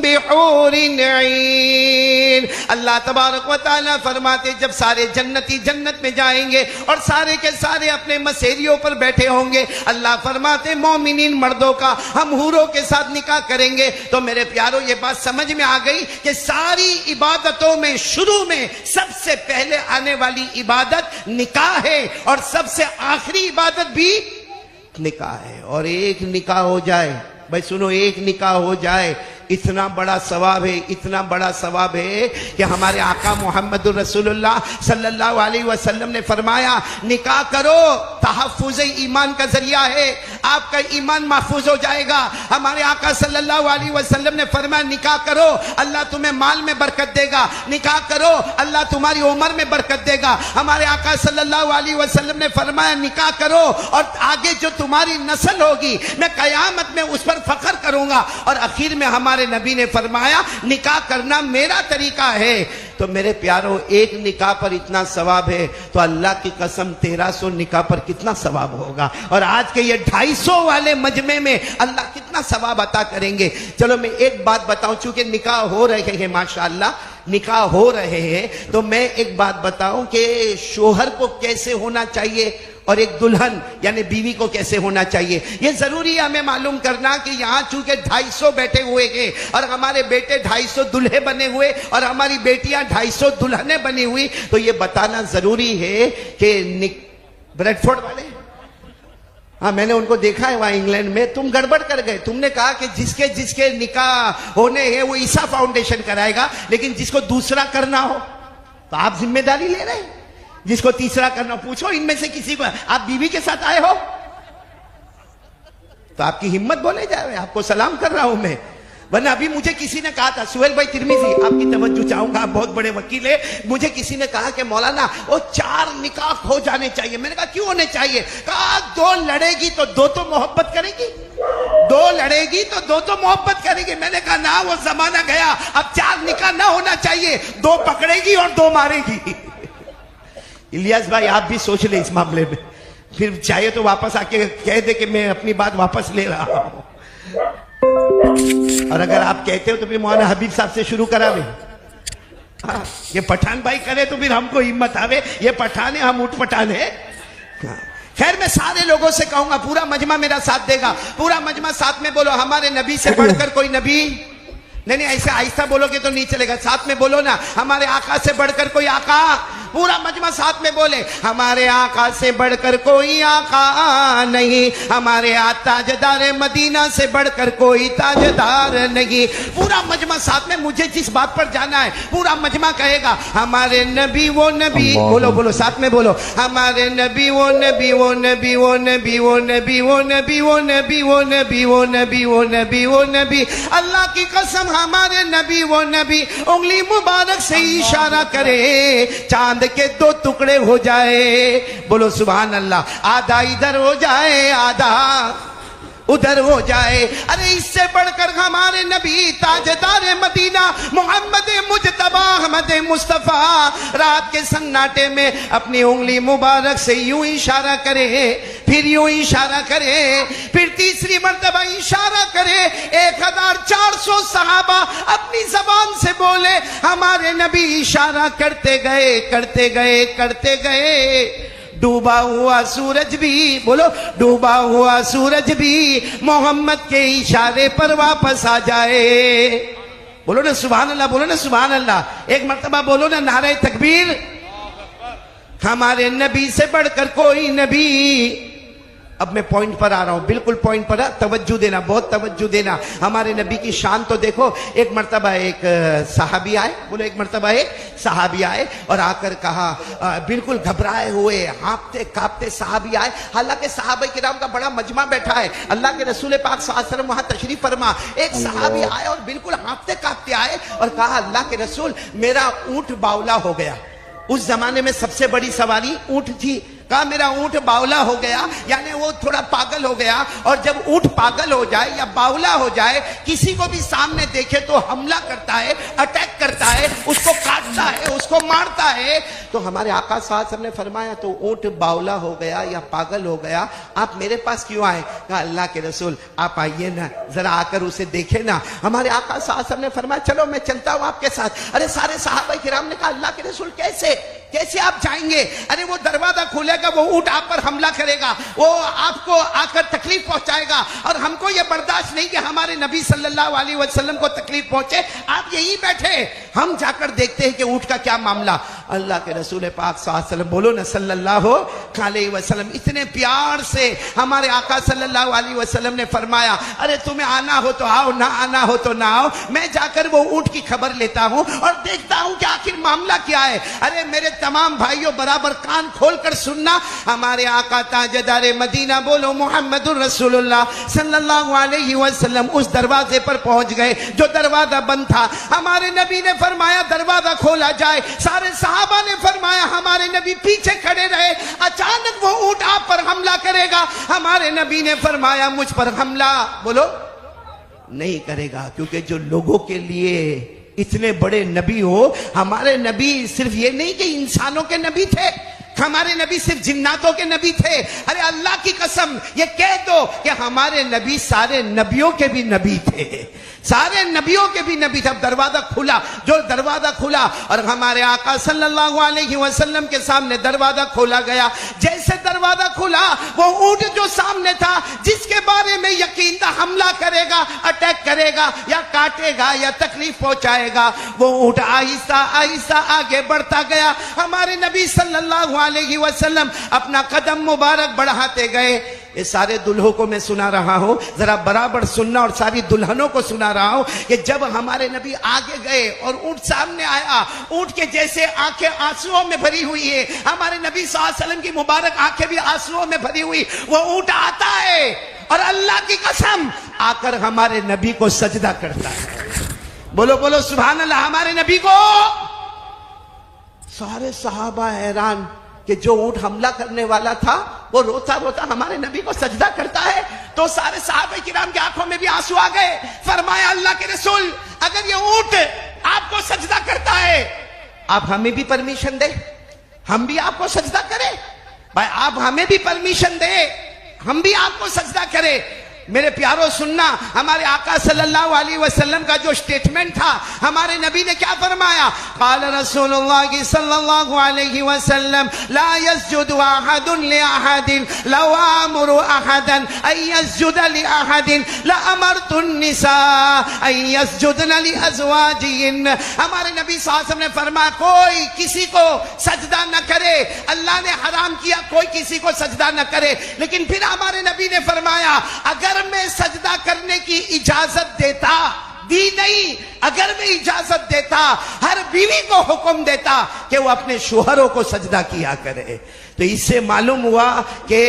بحور عین. اللہ تبارک و تعالیٰ فرماتے جب سارے جنتی جنت میں جائیں گے اور سارے کے سارے اپنے مسیریوں پر بیٹھے ہوں گے, اللہ فرماتے مومنین مردوں کا ہم حوروں کے ساتھ نکاح کریں گے. تو میرے پیارو یہ بات سمجھ میں آ گئی کہ ساری عبادتوں میں شروع میں سب سے پہلے آنے والی عبادت نکاح ہے, اور سب سے آخری عبادت بھی نکاح ہے. اور ایک نکاح ہو جائے, بھائی سنو, ایک نکاح ہو جائے اتنا بڑا ثواب ہے, اتنا بڑا ثواب ہے کہ ہمارے آقا محمد رسول اللہ صلی اللہ علیہ وسلم نے فرمایا نکاح کرو, تحفظ ایمان کا ذریعہ ہے, آپ کا ایمان محفوظ ہو جائے گا. ہمارے آقا صلی اللہ علیہ وسلم نے فرمایا نکاح کرو اللہ تمہیں مال میں برکت دے گا, نکاح کرو اللہ تمہاری عمر میں برکت دے گا. ہمارے آقا صلی اللہ علیہ وسلم نے فرمایا نکاح کرو اور آگے جو تمہاری نسل ہوگی میں قیامت میں اس پر فخر کروں گا. اور اخیر میں ہمارے نبی نے فرمایا نکاح کرنا میرا طریقہ ہے. تو میرے پیارو, ایک نکاح پر اتنا ثواب ہے تو اللہ کی قسم 1300 نکاح پر کتنا ثواب ہوگا, اور آج کے یہ 250 والے مجمع میں اللہ کتنا ثواب عطا کریں گے. چلو میں ایک بات بتاؤں, چونکہ نکاح ہو رہے ہیں ماشاءاللہ, نکاح ہو رہے ہیں, تو میں ایک بات بتاؤں کہ شوہر کو کیسے ہونا چاہیے اور ایک دلہن یعنی بیوی کو کیسے ہونا چاہیے. یہ ضروری ہے ہمیں معلوم کرنا کہ یہاں چونکہ 250 بیٹھے ہوئے ہیں اور ہمارے بیٹے 250 دلہے بنے ہوئے اور ہماری بیٹیاں 250 دلہنیں بنی ہوئی, تو یہ بتانا ضروری ہے کہ بریڈ فورڈ والے, ہاں میں نے ان کو دیکھا ہے وہاں انگلینڈ میں, تم گڑبڑ کر گئے. تم نے کہا کہ جس کے نکاح ہونے ہیں وہ عیسیٰ فاؤنڈیشن کرائے گا, لیکن جس کو دوسرا کرنا ہو تو آپ ذمہ داری لے رہے ہیں. جس کو تیسرا کرنا, پوچھو ان میں سے کسی کو, آپ بیوی کے ساتھ آئے ہو تو آپ کی ہمت بولے جا رہے, آپ کو سلام کر رہا ہوں میں. ورنہ ابھی مجھے کسی نے کہا تھا, سہیل بھائی ترمذی آپ کی توجہ چاہوں گا, آپ بہت بڑے وکیل ہیں, مجھے کسی نے کہا کہ مولانا وہ 4 نکاح ہو جانے چاہیے. میں نے کہا کیوں ہونے چاہیے؟ کہا 2 لڑے گی تو 2 تو محبت کرے گی, 2 لڑے گی تو 2 تو محبت کرے گی. میں نے کہا نہ, وہ زمانہ گیا, اب 4 نکاح نہ ہونا چاہیے, 2 پکڑے گی اور 2 مارے گی. الیاس بھائی آپ بھی سوچ لیں اس معاملے میں, پھر چاہیے تو واپس آ کے کہہ دے کہ میں اپنی بات واپس لے رہا ہوں. اور اگر آپ کہتے ہو تو پھر مولانا حبیب صاحب سے شروع کرا لیں. یہ پٹھان بھائی کرے تو پھر ہم کو ہمت آوے, یہ پٹھان ہے ہم اٹھ پٹھان ہے. خیر میں سارے لوگوں سے کہوں گا, پورا مجمع میرا ساتھ دے گا, پورا مجمع ساتھ میں بولو ہمارے نبی سے بڑھ کر کوئی نبی نہیں. ایسے آہستہ بولو گے تو نہیں چلے گا, ساتھ میں بولو نا ہمارے آقا سے بڑھ کر کوئی آقا. پورا مجمع ساتھ میں بولے ہمارے آقا سے بڑھ کر کوئی آقا نہیں، ہمارے تاجدار مدینہ سے بڑھ کر کوئی تاجدار نہیں۔ پورا مجمع ساتھ میں، مجھے جس بات پر جانا ہے پورا مجمع کہے گا ہمارے نبی وہ نبی، بولو بولو ساتھ میں بولو، ہمارے نبی وہ نبی وہ نبی وہ نبی وہ نبی وہ نبی وہ نبی وہ نبی وہ نبی وہ نبی وہ نبی، اللہ کی قسم ہمارے نبی وہ نبی، انگلی مبارک سے اشارہ کرے چاند کے دو ٹکڑے ہو جائے، بولو سبحان اللہ، آدھا ادھر ہو جائے آدھا ادھر ہو جائے۔ ارے اس سے بڑھ کر ہمارے نبی تاجدار مدینہ محمد مجتبی احمد مصطفیٰ رات کے سناٹے میں اپنی انگلی مبارک سے یوں اشارہ کرے، پھر یوں اشارہ کرے، پھر تیسری مرتبہ اشارہ کرے، 1400 صحابہ اپنی زبان سے بولے، ہمارے نبی اشارہ کرتے گئے کرتے گئے کرتے گئے، ڈوبا ہوا سورج بھی، بولو ڈوبا ہوا سورج بھی محمد کے اشارے پر واپس آ جائے، بولو نا سبحان اللہ، بولو نا سبحان اللہ، ایک مرتبہ بولو نا نعرہ تکبیر۔ ہمارے نبی سے بڑھ کر کوئی نبی۔ اب میں پوائنٹ پر آ رہا ہوں، بالکل پوائنٹ پر توجہ دینا، بہت توجہ دینا۔ ہمارے نبی کی شان تو دیکھو، ایک مرتبہ ایک صحابی آئے، بولو ایک مرتبہ ایک صحابی آئے اور آ کر کہا، بالکل گھبرائے ہوئے ہانپتے کانپتے صحابی آئے، حالانکہ صحابہ کرام کا بڑا مجمع بیٹھا ہے، اللہ کے رسول پاک صلی اللہ علیہ وسلم وہاں تشریف فرما، ایک صحابی آئے اور بالکل ہانپتے کانپتے آئے اور کہا، اللہ کے رسول میرا اونٹ باولا ہو گیا۔ اس زمانے میں سب سے بڑی سواری اونٹ تھی، کہا میرا اونٹ باولا ہو گیا، یعنی وہ تھوڑا پاگل ہو گیا، اور جب اونٹ پاگل ہو جائے یا باولا ہو جائے، کسی کو بھی سامنے دیکھے تو حملہ کرتا ہے، اٹیک کرتا ہے، اس کو کاٹتا ہے، اس کو مارتا ہے۔ تو ہمارے آقا صلی اللہ علیہ وسلم نے فرمایا، تو اونٹ باولا ہو گیا یا پاگل ہو گیا، آپ میرے پاس کیوں آئے؟ کہا اللہ کے رسول آپ آئیے نا، ذرا آ کر اسے دیکھے نا۔ ہمارے آقا صلی اللہ علیہ وسلم نے فرمایا چلو میں چلتا ہوں آپ کے ساتھ۔ ارے سارے صحابہ کرام نے کہا اللہ کے رسول کیسے آپ جائیں گے؟ ارے وہ دروازہ کھولے گا، وہ اونٹ آپ پر حملہ کرے گا، وہ آپ کو آ کر تکلیف پہنچائے گا، اور ہم کو یہ برداشت نہیں کہ ہمارے نبی صلی اللہ علیہ وسلم کو تکلیف پہنچے، آپ یہی بیٹھے، ہم جا کر دیکھتے ہیں کہ اونٹ کا کیا معاملہ۔ اللہ کے رسول پاک صلی اللہ علیہ وسلم، بولو نا صلی اللہ علیہ وسلم، اتنے پیار سے ہمارے آقا صلی اللہ علیہ وسلم نے فرمایا، ارے تمہیں آنا ہو تو آؤ، نہ آنا ہو تو نہ آؤ، میں جا کر وہ اونٹ کی خبر لیتا ہوں اور دیکھتا ہوں کہ آخر معاملہ کیا ہے۔ ارے میرے تمام بھائیوں برابر کان کھول کر سننا، ہمارے آقا تاجدار مدینہ، بولو محمد الرسول اللہ صلی اللہ علیہ وسلم، اس دروازے پر پہنچ گئے جو دروازہ بند تھا۔ ہمارے نبی نے فرمایا دروازہ کھولا جائے، سارے صحابہ نے فرمایا ہمارے نبی پیچھے کھڑے رہے، اچانک وہ اونٹ آپ پر حملہ کرے گا۔ ہمارے نبی نے فرمایا مجھ پر حملہ، بولو نہیں کرے گا، کیونکہ جو لوگوں کے لیے اتنے بڑے نبی ہو، ہمارے نبی صرف یہ نہیں کہ انسانوں کے نبی تھے، ہمارے نبی صرف جناتوں کے نبی تھے۔ ارے اللہ کی قسم یہ کہہ دو کہ ہمارے نبی سارے نبیوں کے بھی نبی تھے، سارے نبیوں کے بھی نبی تھے۔ اب دروازہ کھلا، جو دروازہ کھلا اور ہمارے آقا صلی اللہ علیہ وسلم کے سامنے دروازہ کھولا گیا، جیسے دروازہ کھلا وہ اونٹ جو سامنے تھا، جس کے بارے میں یقین تھا حملہ کرے گا، اٹیک کرے گا یا کاٹے گا یا تکلیف پہنچائے گا، وہ اونٹ آہستہ آہستہ آگے بڑھتا گیا۔ ہمارے نبی صلی اللہ علیہ وسلم اپنا قدم مبارک بڑھاتے گئے۔ یہ سارے دلہوں کو میں سنا رہا ہوں، ذرا برابر سننا، اور ساری دلہنوں کو سنا رہا ہوں کہ جب ہمارے نبی آگے گئے اور اونٹ سامنے آیا، اونٹ کے جیسے آنکھیں آنسوؤں میں بھری ہوئی ہے، ہمارے نبی صلی اللہ علیہ وسلم کی مبارک آنکھیں بھی آنسوؤں میں بھری ہوئی، وہ اونٹ آتا ہے اور اللہ کی قسم آ کر ہمارے نبی کو سجدہ کرتا ہے۔ بولو بولو سبحان اللہ، ہمارے نبی کو۔ سارے صحابہ حیران کہ جو اونٹ حملہ کرنے والا تھا وہ روتا روتا ہمارے نبی کو سجدہ کرتا ہے۔ تو سارے صحابہ کرام کی آنکھوں میں بھی آنسو آ گئے۔ فرمایا اللہ کے رسول اگر یہ اونٹ آپ کو سجدہ کرتا ہے، آپ ہمیں بھی پرمیشن دے، ہم بھی آپ کو سجدہ کریں۔ بھائی آپ ہمیں بھی پرمیشن دے، ہم بھی آپ کو سجدہ کریں۔ मेरे प्यारो सुनना, हमारे आका सल्लल्लाहु अलैहि वसल्लम का जो स्टेटमेंट था, हमारे नबी ने क्या फरमाया? क़ाल रसूलुल्लाह सल्लल्लाहु अलैहि वसल्लम ला यस्जुदु अहदुन लि अहदिन लौ आमुरु अहदन अन यस्जुद लि अहदिन ला अमरतु निसा अन यस्जुदन लि अज़वाजिहिन। हमारे नबी सल्लल्लाहु अलैहि वसल्लम ने फरमाया कोई किसी को सजदा न करे, अल्लाह ने हराम किया कोई किसी को सजदा न करे। लेकिन फिर हमारे नबी ने फरमाया अगर मैं सजदा करने की इजाजत देता, दी नहीं, अगर मैं इजाजत देता, हर बीवी को हुक्म देता कि वो अपने शोहरों को सजदा किया करे, तो इससे मालूम हुआ कि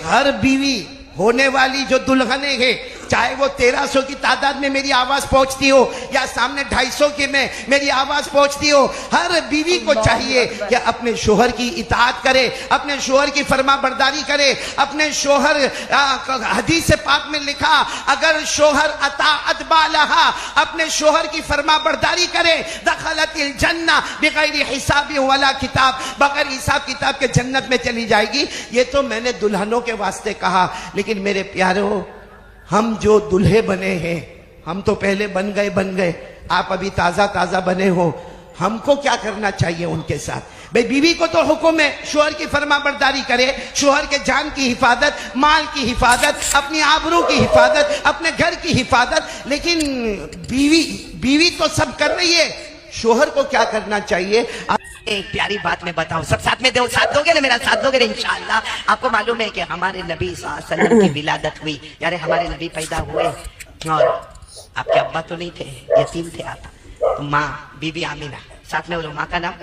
हर बीवी होने वाली जो दुल्हने हैं, चाहे वो 1300 की तादाद में मेरी आवाज पहुंचती हो या सामने 250 की में मेरी आवाज पहुंचती हो, हर बीवी को चाहिए कि अपने शोहर की इताअत करे, अपने शोहर की फरमा बरदारी करे। अपने शोहर, हदीस पाक में लिखा, अगर शोहर अताअत बालहा, अपने शोहर की फरमा बरदारी करे, दखलतिल जन्ना बिगैर हिसाब वला किताब, बगैर हिसाब किताब के जन्नत में चली जाएगी। ये तो मैंने दुल्हनों के वास्ते कहा, लेकिन मेरे प्यारों, हम जो दुल्हे बने हैं, हम तो पहले बन गए, आप अभी ताजा ताजा बने हो, हमको क्या करना चाहिए उनके साथ? भाई बीवी को तो हुक्म है शोहर की फरमा बरदारी करे, शोहर के जान की हिफाजत, माल की हिफाजत, अपनी आबरू की हिफाजत, अपने घर की हिफाजत। लेकिन बीवी तो सब कर रही है, शोहर को क्या करना चाहिए? एक प्यारी बात मैं बताऊं, सब साथ में दो, साथ दोगे ना, मेरा साथ दोगे ना इंशाअल्लाह। आपको मालूम है कि हमारे नबी सल्लल्लाहु अलैहि वसल्लम की विलादत हुई, यानी हमारे नबी पैदा हुए और आपके अब्बा तो नहीं थे, यतीम थे आप, तो माँ बीबी आमीना, साथ में बोलो माँ का नाम।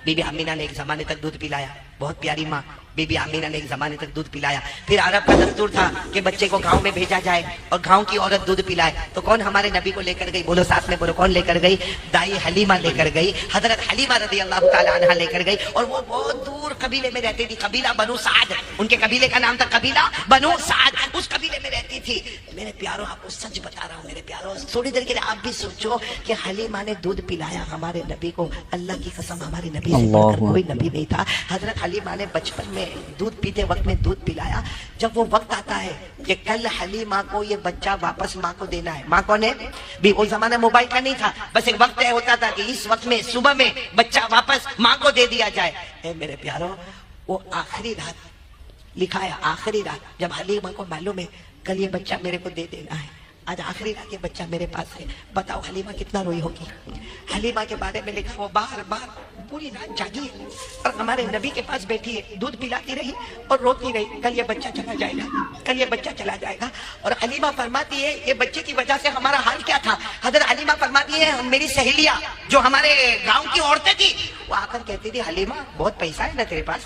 बीबी आमीना ने एक जमाने तक दूध पिलाया, बहुत प्यारी माँ बीबी आमीना ने एक जमाने तक दूध पिलाया। फिर अरब का दस्तूर था कि बच्चे को गांव में भेजा जाए और गांव की औरत दूध पिलाए, तो कौन हमारे नबी को लेकर गई? बोलो साथ में बोलो, कौन लेकर गई? दाई हलीमा लेकर गई, हजरत हलीमा रज़ी अल्लाह ताला अन्हा लेकर गई। और वो बहुत दूर कबीले में रहती थी, कबीला बनु साद, उनके कबीले का नाम था कबीला बनु साद, उस कबीले में रहती थी। मेरे प्यारों, आपको सच बता रहा हूँ मेरे प्यारों, थोड़ी देर के लिए आप भी सोचो कि हलीमा ने दूध पिलाया हमारे नबी को। अल्लाह की कसम, हमारे नबी से बढ़कर कोई नबी नहीं था। हजरत हलीमा ने बचपन में दूध पीते वक्त में दूध पिलाया। जब वो वक्त आता है कि कल हलीमा को ये बच्चा वापस माँ को देना है, माँ को ने भी, उस जमाना मोबाइल का नहीं था, बस एक वक्त तय होता था कि इस वक्त में सुबह में बच्चा वापस माँ को दे दिया जाए। मेरे प्यारों, वो आखिरी रात लिखा है, आखिरी रात जब हलीमा को मालूम है कल ये बच्चा मेरे को दे देना है, आज आखिरी रात ये बच्चा मेरे पास है, बताओ हलीमा कितना रोई होगी। हलीमा के बारे में लिखा, वो बार बार पूरी रात जागी है और हमारे नबी के पास बैठी है, दूध पिलाती रही और रोती रही, कल ये बच्चा चला जाएगा, कल ये बच्चा चला जाएगा। और हलीमा फरमाती है ये बच्चे की वजह से हमारा हाल क्या था। हजरत हलीमा फरमाती है, मेरी सहेलियां जो हमारे गाँव की औरतें थी, वो आकर कहती थी हलीमा बहुत पैसा है ना तेरे पास,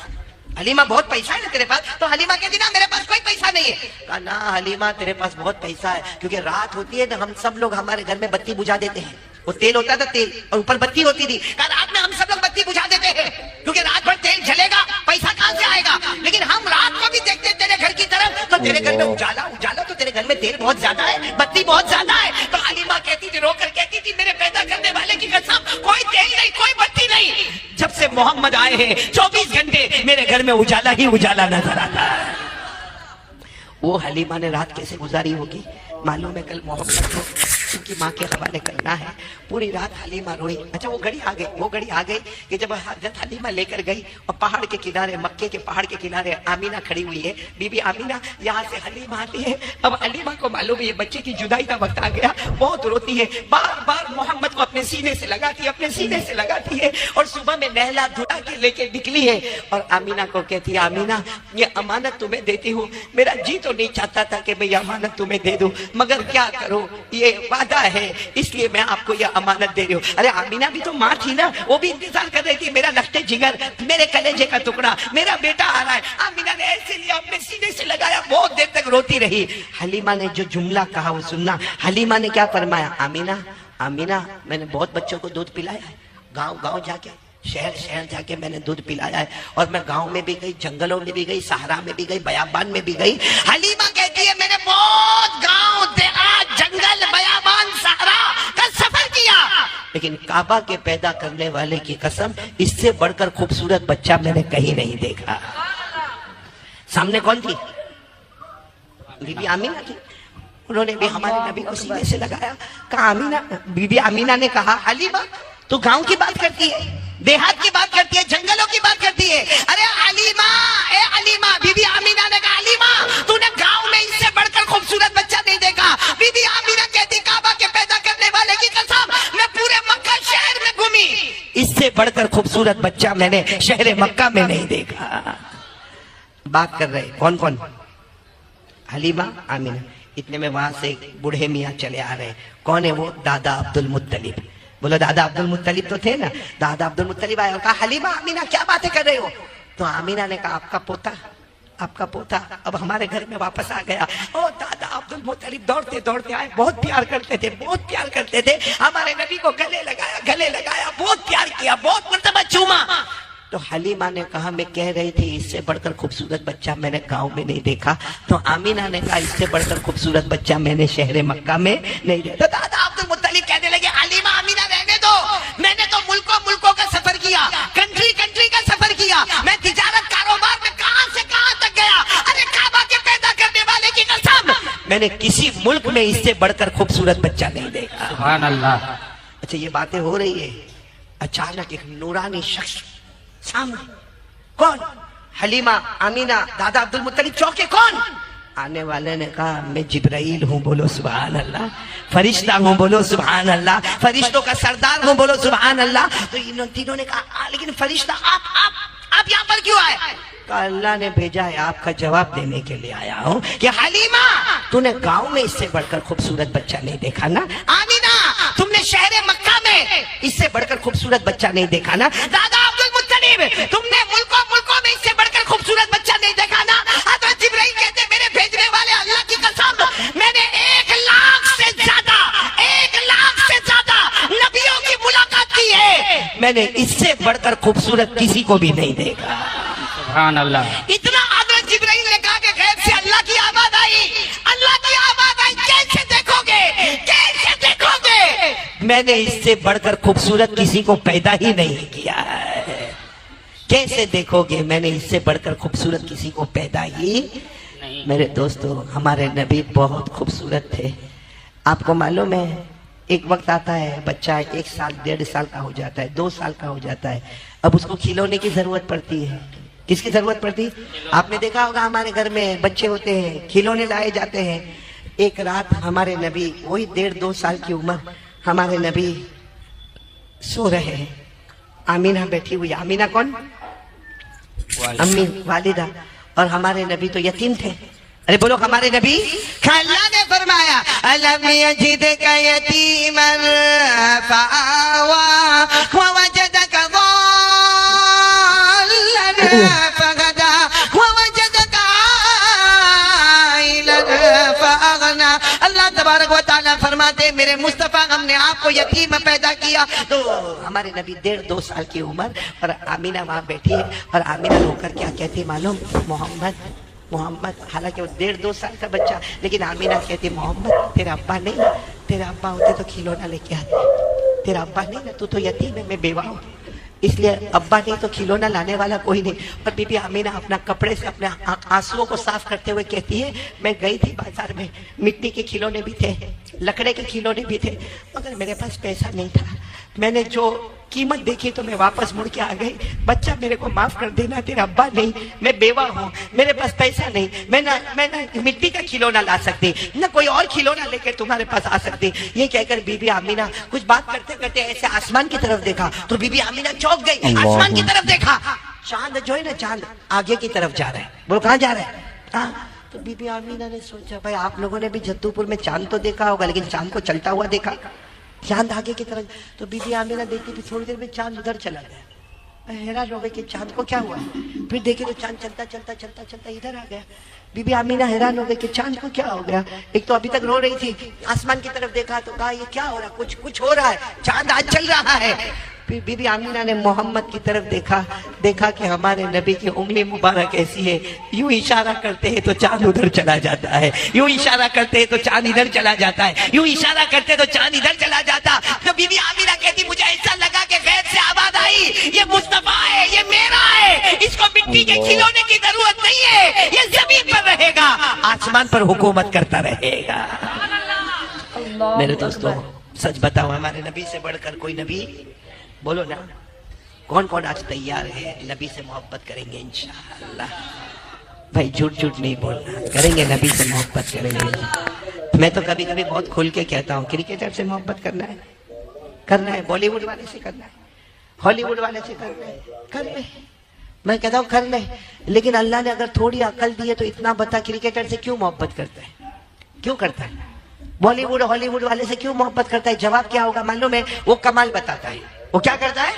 हलीमा बहुत पैसा है ना तेरे पास। तो हलीमा कहती ना मेरे पास कोई पैसा नहीं है। कहा ना हलीमा तेरे पास बहुत पैसा है, क्योंकि रात होती है ना, हम सब लोग हमारे घर में बत्ती बुझा देते हैं, वो तेल होता था तेल और ऊपर बत्ती होती थी। कहा रात में हम सब लोग बत्ती बुझा देते हैं, क्योंकि रात भर तेल जलेगा, पैसा कहां से आएगा। लेकिन हम रात को भी देखते तेरे घर की तरफ, तो तेरे घर में उजाला उजाला, तो तेरे घर में तेल बहुत ज्यादा है, बत्ती बहुत ज्यादा है। तो हलीमा कहती थी, रोकर कहती थी, मेरे पैदा करने वाले की कसम, कोई तेल नहीं, कोई बत्ती नहीं। जब से मोहम्मद आए हैं 24 घंटे मेरे घर में उजाला ही उजाला नजर आता है। वो हलीमा ने रात कैसे गुजारी होगी मालूम है? कल मोहम्मद को उनकी माँ के हवाले करना है। पूरी रात हलीमा रोई। अच्छा वो घड़ी आ गई कि जब हजरत हलीमा लेकर गई और पहाड़ के किनारे, मक्के के पहाड़ के किनारे आमीना खड़ी हुई है, बीबी आमीना, यहाँ से हलीमा आती है। अब हलीमा को मालूम है ये बच्चे की जुदाई का वक्त आ गया, बहुत रोती है, बार बार मोहम्मद को अपने सीने से लगाती है और सुबह में नहला धुला के लेके निकली है और आमीना को कहती है, आमीना ये अमानत तुम्हें देती हूँ, मेरा जी तो नहीं चाहता था कि मैं ये अमानत तुम्हें दे दूं, मगर क्या करूं, ये वादा है इसलिए मैं आपको ये अमानत दे रही हूँ। अरे आमीना भी तो माँ थी ना, वो भी इंतजार कर रही थी, मेरा लफ्टे जिगर, मेरे कलेजे का टुकड़ा, मेरा बेटा आ रहा है। आमीना ने ऐसे लिया, अपने सीने से लगाया, बहुत देर तक रोती रही। हलीमा ने जो जुमला कहा वो सुनना। हलीमा ने क्या फरमाया, आमीना मैंने बहुत बच्चों को दूध पिलाया है, गाँव जाके, शहर जाके मैंने दूध पिलाया है, और मैं गांव में भी गई, जंगलों में भी गई, सहारा में भी गई, बयाबान में भी गई। हलीमा कहती है मैंने बहुत गांव, देहात, जंगल, बयाबान, सहारा का सफर किया, लेकिन काबा के पैदा करने वाले की कसम, इससे बढ़कर खूबसूरत बच्चा मैंने कहीं नहीं देखा। सामने कौन थी? बीबी आमीना की। उन्होंने भी हमारे नबी को सीने से लगाया, कहा आमीना। बीबी आमीना ने कहा हलीमा तू गांव की बात करती है, देहात की बात करती है, जंगलों की बात करती है। अरे अलीमा, ए अलीमा। बीबी आमीना ने कहा अलीमा तूने गांव में इससे बढ़कर खूबसूरत बच्चा नहीं देखा। बीबी आमीना कहती काबा के पैदा करने वाले की कसम मैं पूरे मक्का शहर में घूमी, इससे बढ़कर खूबसूरत बच्चा मैंने शहर मक्का में नहीं देखा। बात कर रहे कौन कौन? हलीमा, आमीना। इतने में वहां से बूढ़े मियाँ चले आ रहे। कौन है वो? दादा अब्दुल मुत्तलिब। बोलो दादा अब्दुल मुत्तलिब तो थे ना। दादा अब्दुल मुत्तलिब आया और कहा हलीमा आमीना क्या बातें कर रहे हो? तो आमीना ने कहा आपका पोता अब हमारे घर में वापस आ गया। ओ दादा अब्दुल मुत्तलिब दौड़ते दौड़ते आए, बहुत प्यार करते थे, हमारे नबी को गले लगाया, बहुत प्यार किया, बहुत मर्तबा चूमा। तो हलीमा ने कहा मैं कह रही थी इससे बढ़कर खूबसूरत बच्चा मैंने गांव में नहीं देखा। तो आमीना ने कहा इससे बढ़कर खूबसूरत बच्चा मैंने शहर मक्का में नहीं देखा। तो दादा अब्दुल मुत्तलिब कहने लगे हलीमा आमीना रहने दो, मैंने तो मुल्कों का सफर किया, कंट्री का सफर किया, मैं तिजारत कारोबार में कहां से कहां तक गया। अरे काबा के पैदा करने वाले की कसम मैंने किसी मुल्क में इससे बढ़कर खूबसूरत बच्चा नहीं देखा। सुभान अल्लाह। अच्छा ये बातें हो रही है, अचानक एक नूरानी शख्स सामने। कौन? हलीमा, आमीना, दादा अब्दुल मुत्तलिब चौके। कौन? आने वाले ने कहा मैं जिब्राइल हूँ, बोलो सुभान अल्लाह। फरिश्ता हूँ, बोलो सुभान अल्लाह। फरिश्तों का सरदार हूँ, बोलो सुभान अल्लाह। तो इन तीनों ने कहा लेकिन फरिश्ता आप यहाँ पर क्यों आए? कहा अल्लाह ने भेजा है, आपका जवाब देने के लिए आया हूँ कि हलीमा तूने गांव में इससे बढ़कर खूबसूरत बच्चा नहीं देखा ना। आमीना तुमने शहर मक्का में इससे बढ़कर खूबसूरत बच्चा नहीं देखा ना। दादा अब्दुल मुत्तलिब तुमने मुल्कों में इससे बढ़कर खूबसूरत बच्चा नहीं देखा ना। हज़रत जिब्राइल कहते मेरे भेजने वाले अल्लाह की कसम मैंने 1 लाख से ज्यादा नबियों की मुलाकात की है, मैंने इससे बढ़कर खूबसूरत किसी को भी नहीं देखा। सुभान अल्लाह। इतना हज़रत जिब्राइल ने कहा कि गैब से अल्लाह की आवाज आई। कैसे देखोगे? मैंने इससे बढ़कर खूबसूरत किसी को पैदा ही नहीं किया है। कैसे देखोगे? मैंने इससे बढ़कर खूबसूरत किसी को पैदा ही नहीं। मेरे दोस्तों हमारे नबी बहुत खूबसूरत थे। आपको मालूम है एक वक्त आता है बच्चा 1 साल 1.5 साल का हो जाता है, 2 साल का हो जाता है, अब उसको खिलौने की जरूरत पड़ती है। किसकी जरूरत पड़ती? आपने देखा होगा हमारे घर में बच्चे होते हैं, खिलौने लाए जाते हैं। एक रात हमारे नबी वही 1.5-2 साल की उम्र, हमारे नबी सो रहे हैं, आमीना बैठी हुई। आमीना कौन? अम्मी, वालिदा। और हमारे नबी तो यतीम थे। अरे बोलो हमारे नबी। अल्लाह ने फरमाया अलम यजिदका यतीमन फआवा व वजदका ضالًا फगदा व वजदका आइलन फअगना। अल्लाह तबारक व तआला फरमाते मेरे मुस्तफा हमने आपको यतीम पैदा किया। तो हमारे नबी 1.5-2 साल की उम्र और आमीना वहां बैठी है और आमीना रोकर क्या कहती मालूम? मोहम्मद। हालांकि वो 1.5-2 साल का बच्चा, लेकिन आमीना कहती मोहम्मद तेरा अब्बा नहीं ना, तेरा अब्बा होते तो खिलौना लेके आते, तेरा अब्बा नहीं ना, तू तो यतीम है, मैं बेवा हूँ, इसलिए अब्बा नहीं तो खिलौना लाने वाला कोई नहीं। और बीबी आमीना अपना कपड़े से अपने आंसुओं को साफ करते हुए कहती है मैं गई थी बाजार में, मिट्टी के खिलौने भी थे, लकड़े के खिलौने भी थे, मगर मेरे पास पैसा नहीं था। मैंने जो कीमत देखी तो मैं वापस मुड़ के आ गई। बच्चा मेरे को माफ कर देना, तेरा अब्बा नहीं, मैं बेवा हूँ, मेरे पास पैसा नहीं, मैं ना मिट्टी का खिलौना ला सकती, ना कोई और खिलौना लेकर तुम्हारे पास आ सकती। ये कहकर बीबी आमीना कुछ बात करते करते ऐसे आसमान की तरफ देखा तो बीबी आमीना चौंक गई। आसमान की तरफ देखा, चांद जो है ना, चांद आगे की तरफ जा रहा है। बोलो कहाँ जा रहा है? तो बीबी आमीना ने सोचा भाई आप लोगों ने भी जद्दूपुर में चांद तो देखा होगा, लेकिन चांद को चलता हुआ देखा, चांद आगे की तरफ। तो बीबी आमीना देखती फिर थोड़ी देर में चांद उधर चला गया। हैरान हो गए कि चांद को क्या हुआ। फिर देखे तो चांद चलता इधर आ गया। बीबी आमीना हैरान हो गई कि चांद को क्या हो गया। एक तो अभी तक रो रही थी, आसमान की तरफ देखा तो कहा ये क्या हो रहा है, कुछ हो रहा है, चांद आज चल रहा है। फिर बीबी आमीना ने मोहम्मद की तरफ देखा कि हमारे नबी की उंगली मुबारक ऐसी है, यूं इशारा करते हैं तो चांद उधर चला जाता है, यूं इशारा करते हैं तो चांद इधर चला जाता है, यूं इशारा करते तो चांद इधर चला जाता। तो बीबी आमीना कहती मुझे ऐसा लगा कि गैर से आवाज आई, ये मुस्तफा है, ये मेरा है, इसको मिट्टी के खिलौने की जरूरत नहीं है, ये जमीन पर रहेगा, आसमान पर हुकूमत करता रहेगा। मेरे दोस्तों सच बताओ, हमारे नबी से बढ़कर कोई नबी? बोलो ना, कौन कौन आज तैयार है नबी से मोहब्बत करेंगे इंशाअल्लाह? भाई झूठ नहीं बोलना, करेंगे नबी से मोहब्बत करेंगे। मैं तो कभी कभी बहुत खुल के कहता हूँ, क्रिकेटर से मोहब्बत करना है, बॉलीवुड वाले से करना है, हॉलीवुड वाले से करना है, कर ले। मैं कहता हूँ कर ले, लेकिन अल्लाह ने अगर थोड़ी अकल दी है तो इतना बता, क्रिकेटर से क्यों मोहब्बत करता है? क्यों करता है? बॉलीवुड हॉलीवुड वाले से क्यों मोहब्बत करता है? जवाब क्या होगा मालूम है? वो कमाल बताता है। वो क्या करता है?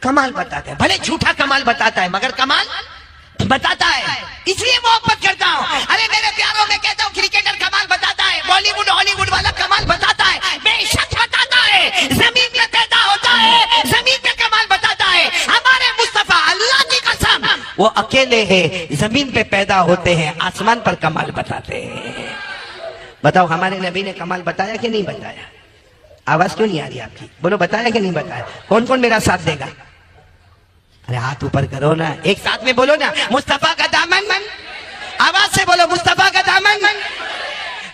कमाल बताता है। भले झूठा कमाल बताता है, मगर कमाल बताता है, इसलिए मोहब्बत करता हूँ। अरे मेरे प्यारों, में कहता हूँ क्रिकेटर कमाल बताता है, बॉलीवुड हॉलीवुड वाला कमाल बताता है, बेशक बताता है, जमीन पे पैदा होता है, जमीन पे कमाल बताता है। हमारे मुस्तफा अल्लाह की कसम वो अकेले है, जमीन पे पैदा होते हैं, आसमान पर कमाल बताते हैं। बताओ हमारे नबी ने कमाल बताया कि नहीं बताया? आवाज क्यों नहीं आ रही आपकी? बोलो बताया कि नहीं बताया? कौन कौन मेरा साथ देगा? अरे हाथ ऊपर करो ना, एक साथ में बोलो ना, मुस्तफा का दामन मन। आवाज से बोलो, मुस्तफा का दामन मन।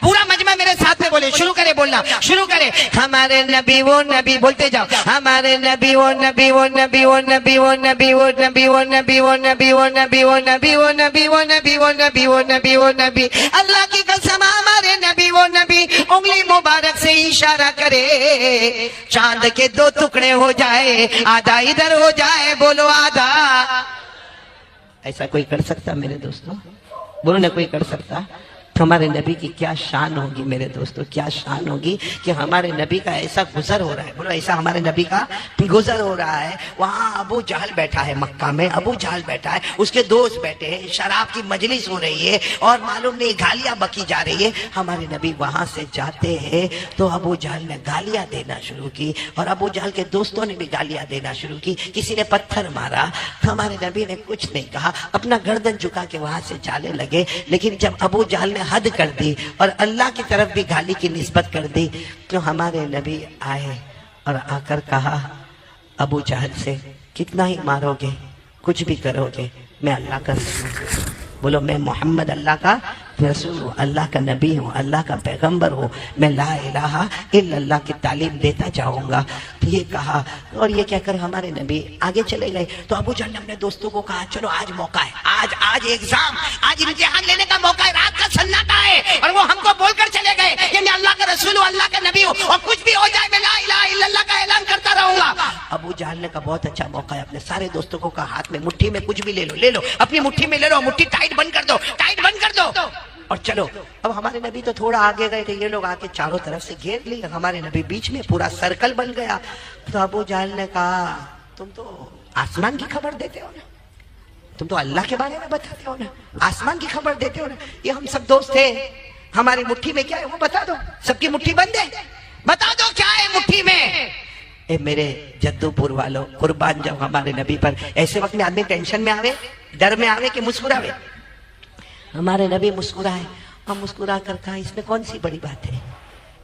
पूरा मजमा मेरे साथ में बोले, शुरू करे बोलना, शुरू करे। हमारे नबी वो नबी, बोलते जाओ, हमारे नबी वो नबी वो नबी वो नबी वो नबी वो नबी वो नबी वो नबी वो नबी वो नबी वो नबी वो नबी वो नबी वो नबी वो नबी। अल्लाह की कसम हमारे नबी वो नबी, उंगली मुबारक से इशारा करे, चांद के दो टुकड़े हो जाए, आधा इधर हो जाए, बोलो आधा। ऐसा कोई कर सकता मेरे दोस्तों? बोलो ना, कोई कर सकता? हमारे नबी की क्या शान होगी मेरे दोस्तों, क्या शान होगी कि हमारे नबी का ऐसा गुजर हो रहा है। बोलो ऐसा हमारे नबी का गुजर हो रहा है। वहाँ अबू जहल बैठा है, मक्का में अबू जहल बैठा है, उसके दोस्त बैठे हैं, शराब की मजलिस हो रही है और मालूम नहीं गालियां बकी जा रही है। हमारे नबी वहां से जाते हैं तो अबू जहल ने गालियां देना शुरू की और अबू जहल के दोस्तों ने भी गालियां देना शुरू की, किसी ने पत्थर मारा। हमारे नबी ने कुछ नहीं कहा, अपना गर्दन झुका के वहां से जाने लगे। लेकिन जब अबू जहल ने हद कर दी और अल्लाह की तरफ भी गाली की निस्बत कर दी, तो हमारे नबी आए और आकर कहा अबू जहल से, कितना ही मारोगे, कुछ भी करोगे, मैं अल्लाह का रसूल। बोलो मैं मोहम्मद अल्लाह का रसूल हूँ, अल्लाह का नबी हूँ, अल्लाह का पैगंबर हूँ, मैं ला इलाहा इल्लल्लाह की तालीम देता जाऊंगा। ये कहा और ये कहकर हमारे नबी आगे चले गए। तो अबू जहल ने अपने दोस्तों को कहा, चलो आज मौका है, आज एग्जाम, आज इम्तिहान लेने का मौका है, रात का सन्नाटा है। और वो हमको बोलकर चले गए कि मैं अल्लाह का रसूल हूँ, अल्लाह का नबी हूँ, और कुछ भी हो जाए मैं ला इलाहा इल्लल्लाह का ऐलान करता रहूंगा। अबू जहल ने कहा बहुत अच्छा मौका है, अपने सारे दोस्तों को कहा हाथ में मुट्ठी में कुछ भी ले लो, अपनी मुट्ठी में ले लो, मुट्ठी टाइट बंद कर दो और चलो। अब हमारे नबी तो थोड़ा आगे गए थे, ये लोग आके चारों तरफ से घेर लिए, हमारे नबी बीच में, पूरा सर्कल बन गया। तो अबू जहल ने कहा तुम तो आसमान की खबर देते हो ना, तुम तो अल्लाह के बारे में बताते हो ना, आसमान की खबर देते हो ना। ये हम सब दोस्त थे, हमारी मुट्ठी में क्या है वो बता दो, सबकी मुट्ठी बंद है, बता दो क्या है मुट्ठी में। ए मेरे जद्दूपुर वालों, कुर्बान जाओ हमारे नबी पर। ऐसे वक्त में आदमी टेंशन में आवे, डर में आवे कि मुस्कुरावे। हमारे नबी मुस्कुराए और मुस्कुरा कर कहा इसमें कौन सी बड़ी बात है,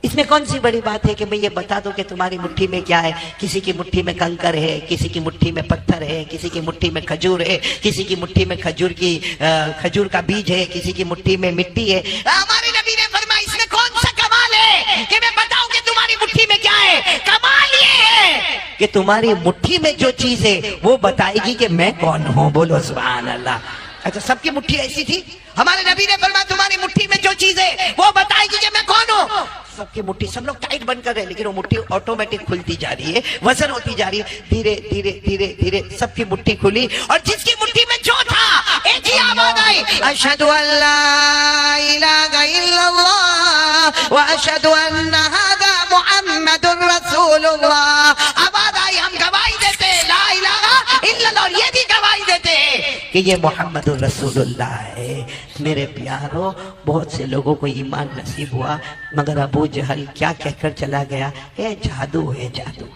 इसमें कौन सी बड़ी बात है कि मैं ये बता दूं कि तुम्हारी मुट्ठी में क्या है। किसी की मुट्ठी में कंकर है, किसी की मुट्ठी में पत्थर है, किसी की मुट्ठी में खजूर है, किसी की मुट्ठी में खजूर का बीज है, किसी की मुट्ठी में मिट्टी है। हमारे नबी ने फरमाया इसमें कौन सा कमाल है कि मैं बताऊं कि तुम्हारी मुट्ठी में क्या है। कमाल ये है कि तुम्हारी मुट्ठी में जो चीज है वो बताएगी कि मैं कौन हूं। बोलो सुभान अल्लाह। अच्छा सबकी मुट्ठी ऐसी थी, हमारे नबी ने फरमाया तुम्हारी मुट्ठी में जो चीज है वो बताएगी कि मैं कौन हूँ। सबकी मुट्ठी, सब लोग टाइट बंद कर रहे हैं, लेकिन वो मुट्ठी ऑटोमेटिक खुलती जा रही है, वजन होती जा रही है, धीरे धीरे धीरे धीरे सबकी मुट्ठी खुली और जिसकी मुट्ठी में जो था एक ही आवाज आई, अशहदु अल्ला इलाहा इल्लल्लाह व अशहदु अन्ना हादा मुहम्मदुर रसूलुल्लाह। आवाज आई, हम गवाही देते ला इलाहा इल्लल्लाह, और ये भी गवाही देते कि ये मोहम्मदुर रसूलुल्लाह है। मेरे प्यारों, बहुत से लोगों को ईमान नसीब हुआ, मगर अबू जहल क्या कहकर चला गया, ए जादू है जादू।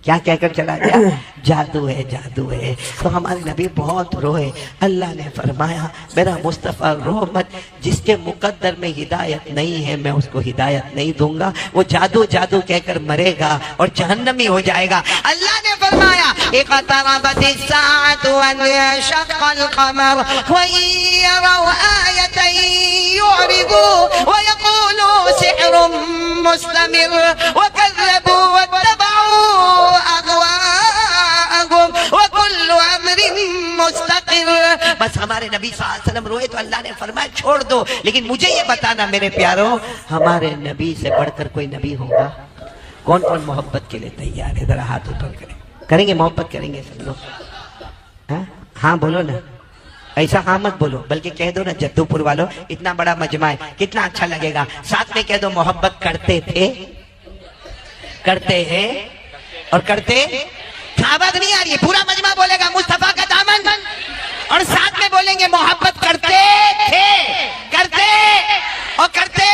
क्या कहकर चला गया? जादू है, जादू है। तो हमारे नबी बहुत रोए। अल्लाह ने फरमाया मेरा मुस्तफ़ा रो मत, जिसके मुकद्दर में हिदायत नहीं है मैं उसको हिदायत नहीं दूंगा, वो जादू जादू कहकर मरेगा और जहन्नमी हो जाएगा। अल्लाह ने फरमाया इक़्तरबतिस साअतु वंशक़्क़ल क़मर वयरौ आयतन युरिदू वयक़ूलू सिह्रुम मुस्तमिर वकज़्ज़बू वत्तबऊ अग़वाअहुम वकुल्लु अम्रिन मुस्तक़िर। बस हमारे नबी सल्लल्लाहु अलैहि वसल्लम रोए तो अल्लाह ने फरमाया छोड़ दो, लेकिन मुझे ये बताना मेरे प्यारो, हमारे नबी से बढ़कर कोई नबी होगा? कौन कौन मोहब्बत के लिए तैयार है? जरा हाथ ऊपर करें। करेंगे मोहब्बत करेंगे सब लोग? हाँ बोलो ना, ऐसा हाँ मत बोलो, बल्कि कह दो ना जद्दूपुर वालों इतना बड़ा मजमा है, कितना अच्छा लगेगा। साथ में कह दो मोहब्बत करते थे, करते हैं और करते। आवाज नहीं आ रही है? पूरा मजमा बोलेगा मुस्तफा का दामन, और साथ में बोलेंगे मोहब्बत करते थे, करते और करते।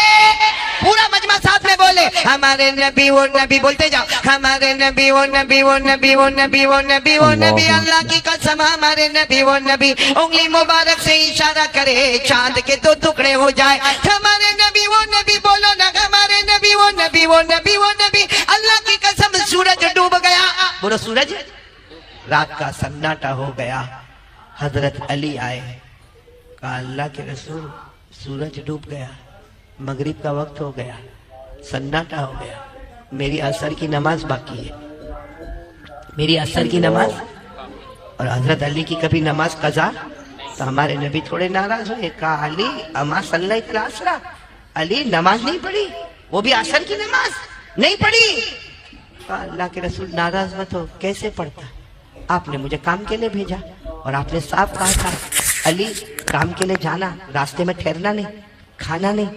पूरा मजमा साथ में बोले हमारे नबी वो नबी, बोलते जाओ हमारे नबी वो नबी वो नबी वो नबी वो नबी वो नबी। अल्लाह की कसम हमारे नबी वो नबी, उंगली मुबारक से इशारा करे चांद के दो टुकड़े हो जाए। हमारे नबी वो नबी, बोलो ना हमारे नबी वो नबी वो नबी वो नबी। अल्लाह की कसम सूरज डूब गया, बोलो सूरज, रात का सन्नाटा हो गया। हजरत अली आए, कहा अल्लाह के रसूल सूरज डूब गया, मगरिब का वक्त हो गया, सन्नाटा हो गया, मेरी असर की नमाज बाकी है, मेरी असर की नमाज। और हजरत अली की कभी नमाज कज़ा? तो हमारे नबी थोड़े नाराज हुए, कहा अली अमा सल्लैत असरा, अली नमाज नहीं पढ़ी, वो भी असर की नमाज नहीं पढ़ी। कहा अल्लाह के रसूल नाराज मत हो, कैसे पढ़ता? आपने मुझे काम के लिए भेजा और आपने साफ कहा था अली काम के लिए जाना, रास्ते में ठहरना नहीं, खाना नहीं,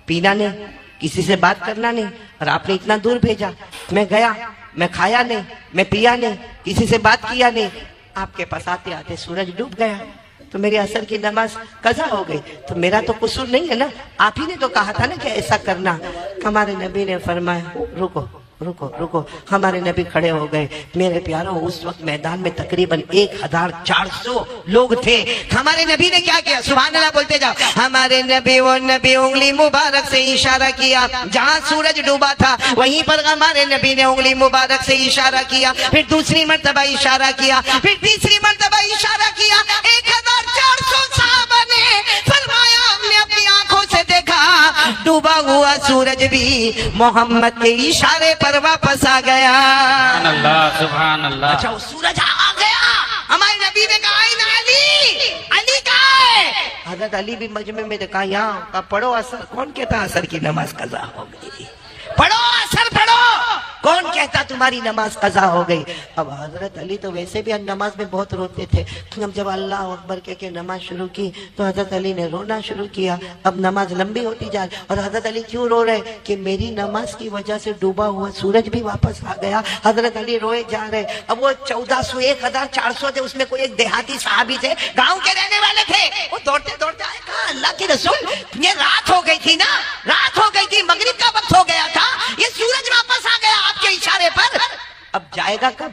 पीना नहीं, किसी से बात करना नहीं, और आपने इतना दूर भेजा। मैं गया, मैं खाया नहीं, मैं पिया नहीं, किसी से बात किया नहीं, आपके पास आते आते सूरज डूब गया, तो मेरी असर की नमाज कज़ा हो गई। तो मेरा तो कसूर नहीं है ना, आप ही ने तो कहा था ना कि ऐसा करना। हमारे नबी ने फरमाया रुको रुको रुको। हमारे नबी खड़े हो गए। मेरे प्यारों उस वक्त मैदान में तकरीबन 1400 लोग थे। हमारे नबी ने क्या किया? सुभान अल्लाह बोलते जाओ। हमारे नबी वो नबी उंगली मुबारक से इशारा किया, जहां सूरज डूबा था वहीं पर हमारे नबी ने उंगली मुबारक से इशारा किया, फिर दूसरी मर्तबा इशारा किया, फिर तीसरी मर्तबा इशारा किया। 1400 सहाबा ने फरमाया हमने अपनी आंखों से देखा डूबा हुआ सूरज भी मोहम्मद के इशारे पर वापस आ गया। सुभान अल्लाह, सुभान अल्लाह। अच्छा वो सूरज आ गया, हमारे नबी ने कहा ना अली, अली कहाँ है? हजरत अली भी मजमे में देखा, यहाँ का पढ़ो असर। कौन कहता असर की नमाज कज़ा हो गई? पढ़ो असर पढ़ो। कौन कहता तुम्हारी नमाज कज़ा हो गई? अब हजरत अली तो वैसे भी नमाज में बहुत रोते थे। अब जब अल्लाह अकबर कह के नमाज शुरू की तो हजरत अली ने रोना शुरू किया। अब नमाज लंबी होती जा रही, और हजरत अली क्यों रो रहे? कि मेरी नमाज की वजह से डूबा हुआ सूरज भी वापस आ गया। हजरत अली रोए जा रहे। अब वो 1400 1400 थे, उसमें कोई एक देहाती साहबी थे, गाँव के रहने वाले थे। वो दौड़ते दौड़ते आए, कहा अल्लाह के रसूल ये रात हो गई थी ना, रात हो गई थी, मगरिब का वक्त हो गया था, ये सूरज वापस आ गया आपके इशारे पर। अब जाएगा कब?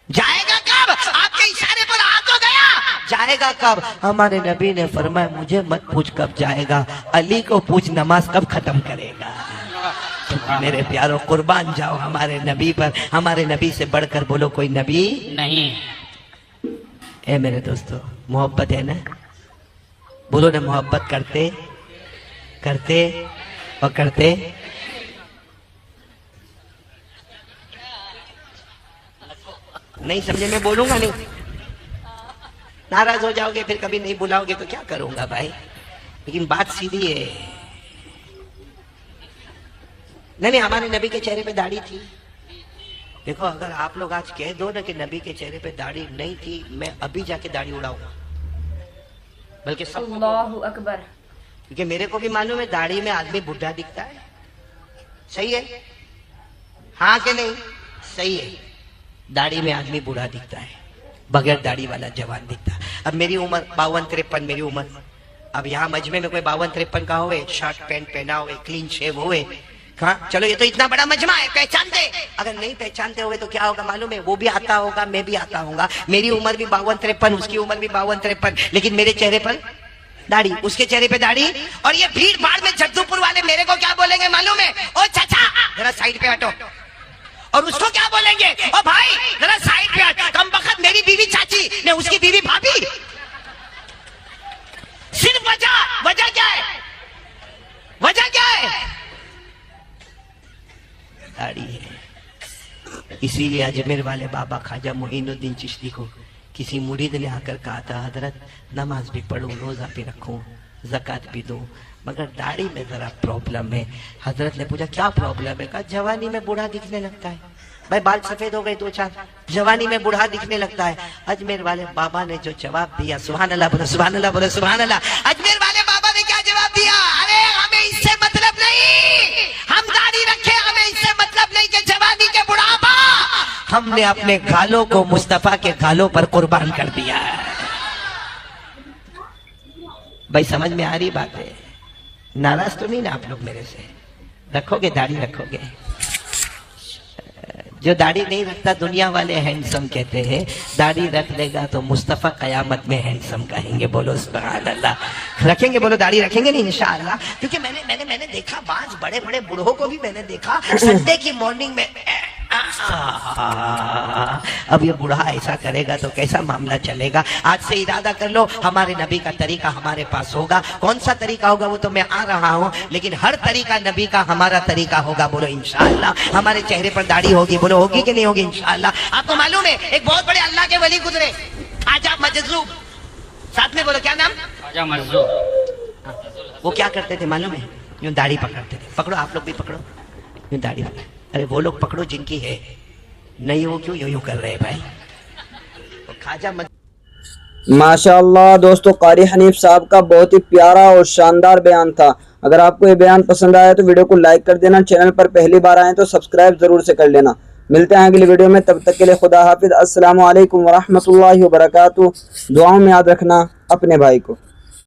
जाएगा कब? आपके इशारे पर आ तो गया, जाएगा कब? हमारे नबी ने फरमाया मुझे मत पूछ कब जाएगा, अली को पूछ नमाज कब खत्म करेगा। तो मेरे प्यारों कुर्बान जाओ हमारे नबी पर। हमारे नबी से बढ़कर बोलो कोई नबी नहीं। ए मेरे दोस्तों, मोहब्बत है ना? बोलो ना मोहब्बत करते करते और करते। नहीं समझे? मैं बोलूंगा नहीं, नाराज हो जाओगे, फिर कभी नहीं बुलाओगे तो क्या करूंगा भाई। लेकिन बात सीधी है। नहीं, हमारे नबी के चेहरे पे दाढ़ी थी। देखो अगर आप लोग आज कह दो ना कि नबी के चेहरे पे दाढ़ी नहीं थी, मैं अभी जाके दाढ़ी उड़ाऊंगा, बल्कि सब अल्लाहु अकबर। क्योंकि मेरे को भी मालूम है दाढ़ी में आदमी बुढ़ा दिखता है। सही है? हाँ कि नहीं? सही है, दाढ़ी में आदमी बूढ़ा दिखता है, बगैर दाढ़ी वाला जवान दिखता है। अब मेरी उम्र 52-53, मेरी उम्र। अब यहाँ मजमे में कोई 52-53 का होए, शर्ट पैंट पहना हुए, क्लीन शेव हुए, हाँ चलो ये तो इतना बड़ा मजमा है, पहचानते। अगर नहीं पहचानते होगे तो क्या होगा मालूम है? वो भी आता होगा, मैं भी आता होगा, मेरी उम्र भी 52-53, उसकी उम्र भी 52-53, लेकिन मेरे चेहरे पर दाढ़ी, उसके चेहरे पे दाढ़ी। और ये भीड़ भाड़ में जगदूपुर वाले मेरे को क्या बोलेंगे मालूम है? ओ चाचा जरा साइड पे हटो। और उसको क्या बोलेंगे? ओ भाई जरा साइड पे हट। कम वक्त मेरी बीवी चाची ने उसकी बीवी भाभी। सिर्फ वजह क्या है? वजह क्या है? दाढ़ी है। इसीलिए अजमेर वाले बाबा ख्वाजा मोइनुद्दीन चिश्ती को किसी मुरीद ने आकर कहा था, हजरत नमाज भी पढ़ूं, रोजा भी रखूं, ज़कात भी दूं, मगर दाढ़ी में जरा प्रॉब्लम है। हजरत ने पूछा क्या प्रॉब्लम है? कहा जवानी में बूढ़ा दिखने लगता है। भाई बाल सफेद हो गए 2-4, जवानी में बूढ़ा दिखने लगता है। अजमेर वाले बाबा ने जो जवाब दिया, सुभान अल्लाह बोलो, सुभान अल्लाह बोलो, सुभान अल्लाह। अजमेर वाले बाबा ने क्या जवाब दिया? अरे हमें इससे मतलब नहीं, हम दाढ़ी रखे, हमें इससे मतलब नहीं कि जवानी के बुढ़ापा। हमने अपने गालों को मुस्तफा के गालों पर कुर्बान कर दिया है। भाई समझ में आ रही बात है? नाराज तो नहीं ना आप लोग मेरे से? रखोगे दाढ़ी? रखोगे? जो दाढ़ी नहीं रखता दुनिया वाले हैंडसम कहते हैं, दाढ़ी रख लेगा तो मुस्तफा कयामत में हैंडसम कहेंगे। बोलो सुभान अल्लाह। रखेंगे? बोलो दाढ़ी रखेंगे नहीं इंशाअल्लाह। क्योंकि मैंने देखा बाज बड़े बड़े बूढ़ों को भी मैंने देखा संडे की मॉर्निंग में। अब ये बूढ़ा ऐसा करेगा तो कैसा मामला चलेगा? आज से इरादा कर लो हमारे नबी का तरीका हमारे पास होगा। कौन सा तरीका होगा वो तो मैं आ रहा हूँ, लेकिन हर तरीका नबी का हमारा तरीका होगा। बोलो इंशाअल्लाह। हमारे चेहरे पर दाढ़ी होगी। बोलो होगी कि नहीं होगी? इंशाअल्लाह। आपको मालूम है एक बहुत बड़े अल्लाह के वली गुजरे, ख्वाजा मजज़ूब, साथ में बोलो क्या नाम? ख्वाजा मजज़ूब। वो क्या करते थे मालूम है? यूं दाढ़ी पकड़ते थे। पकड़ो, आप लोग भी पकड़ो, यूं दाढ़ी पकड़ो। अरे वो लोग पकड़ो जिनकी है, नहीं वो क्यों यूं कर रहे हैं भाई? वो ख्वाजा माशाअल्लाह दोस्तों, कारी हनीफ साहब का बहुत ही प्यारा और शानदार बयान था। अगर आपको ये बयान पसंद आया तो वीडियो को लाइक कर देना, चैनल पर पहली बार आए तो सब्सक्राइब जरूर से कर लेना। मिलते हैं अगली वीडियो में, तब तक के लिए खुदा हाफिज। अस्सलामु अलैकुम वरहमतुल्लाहि वबरकातुहू। दुआओं में याद रखना अपने भाई को।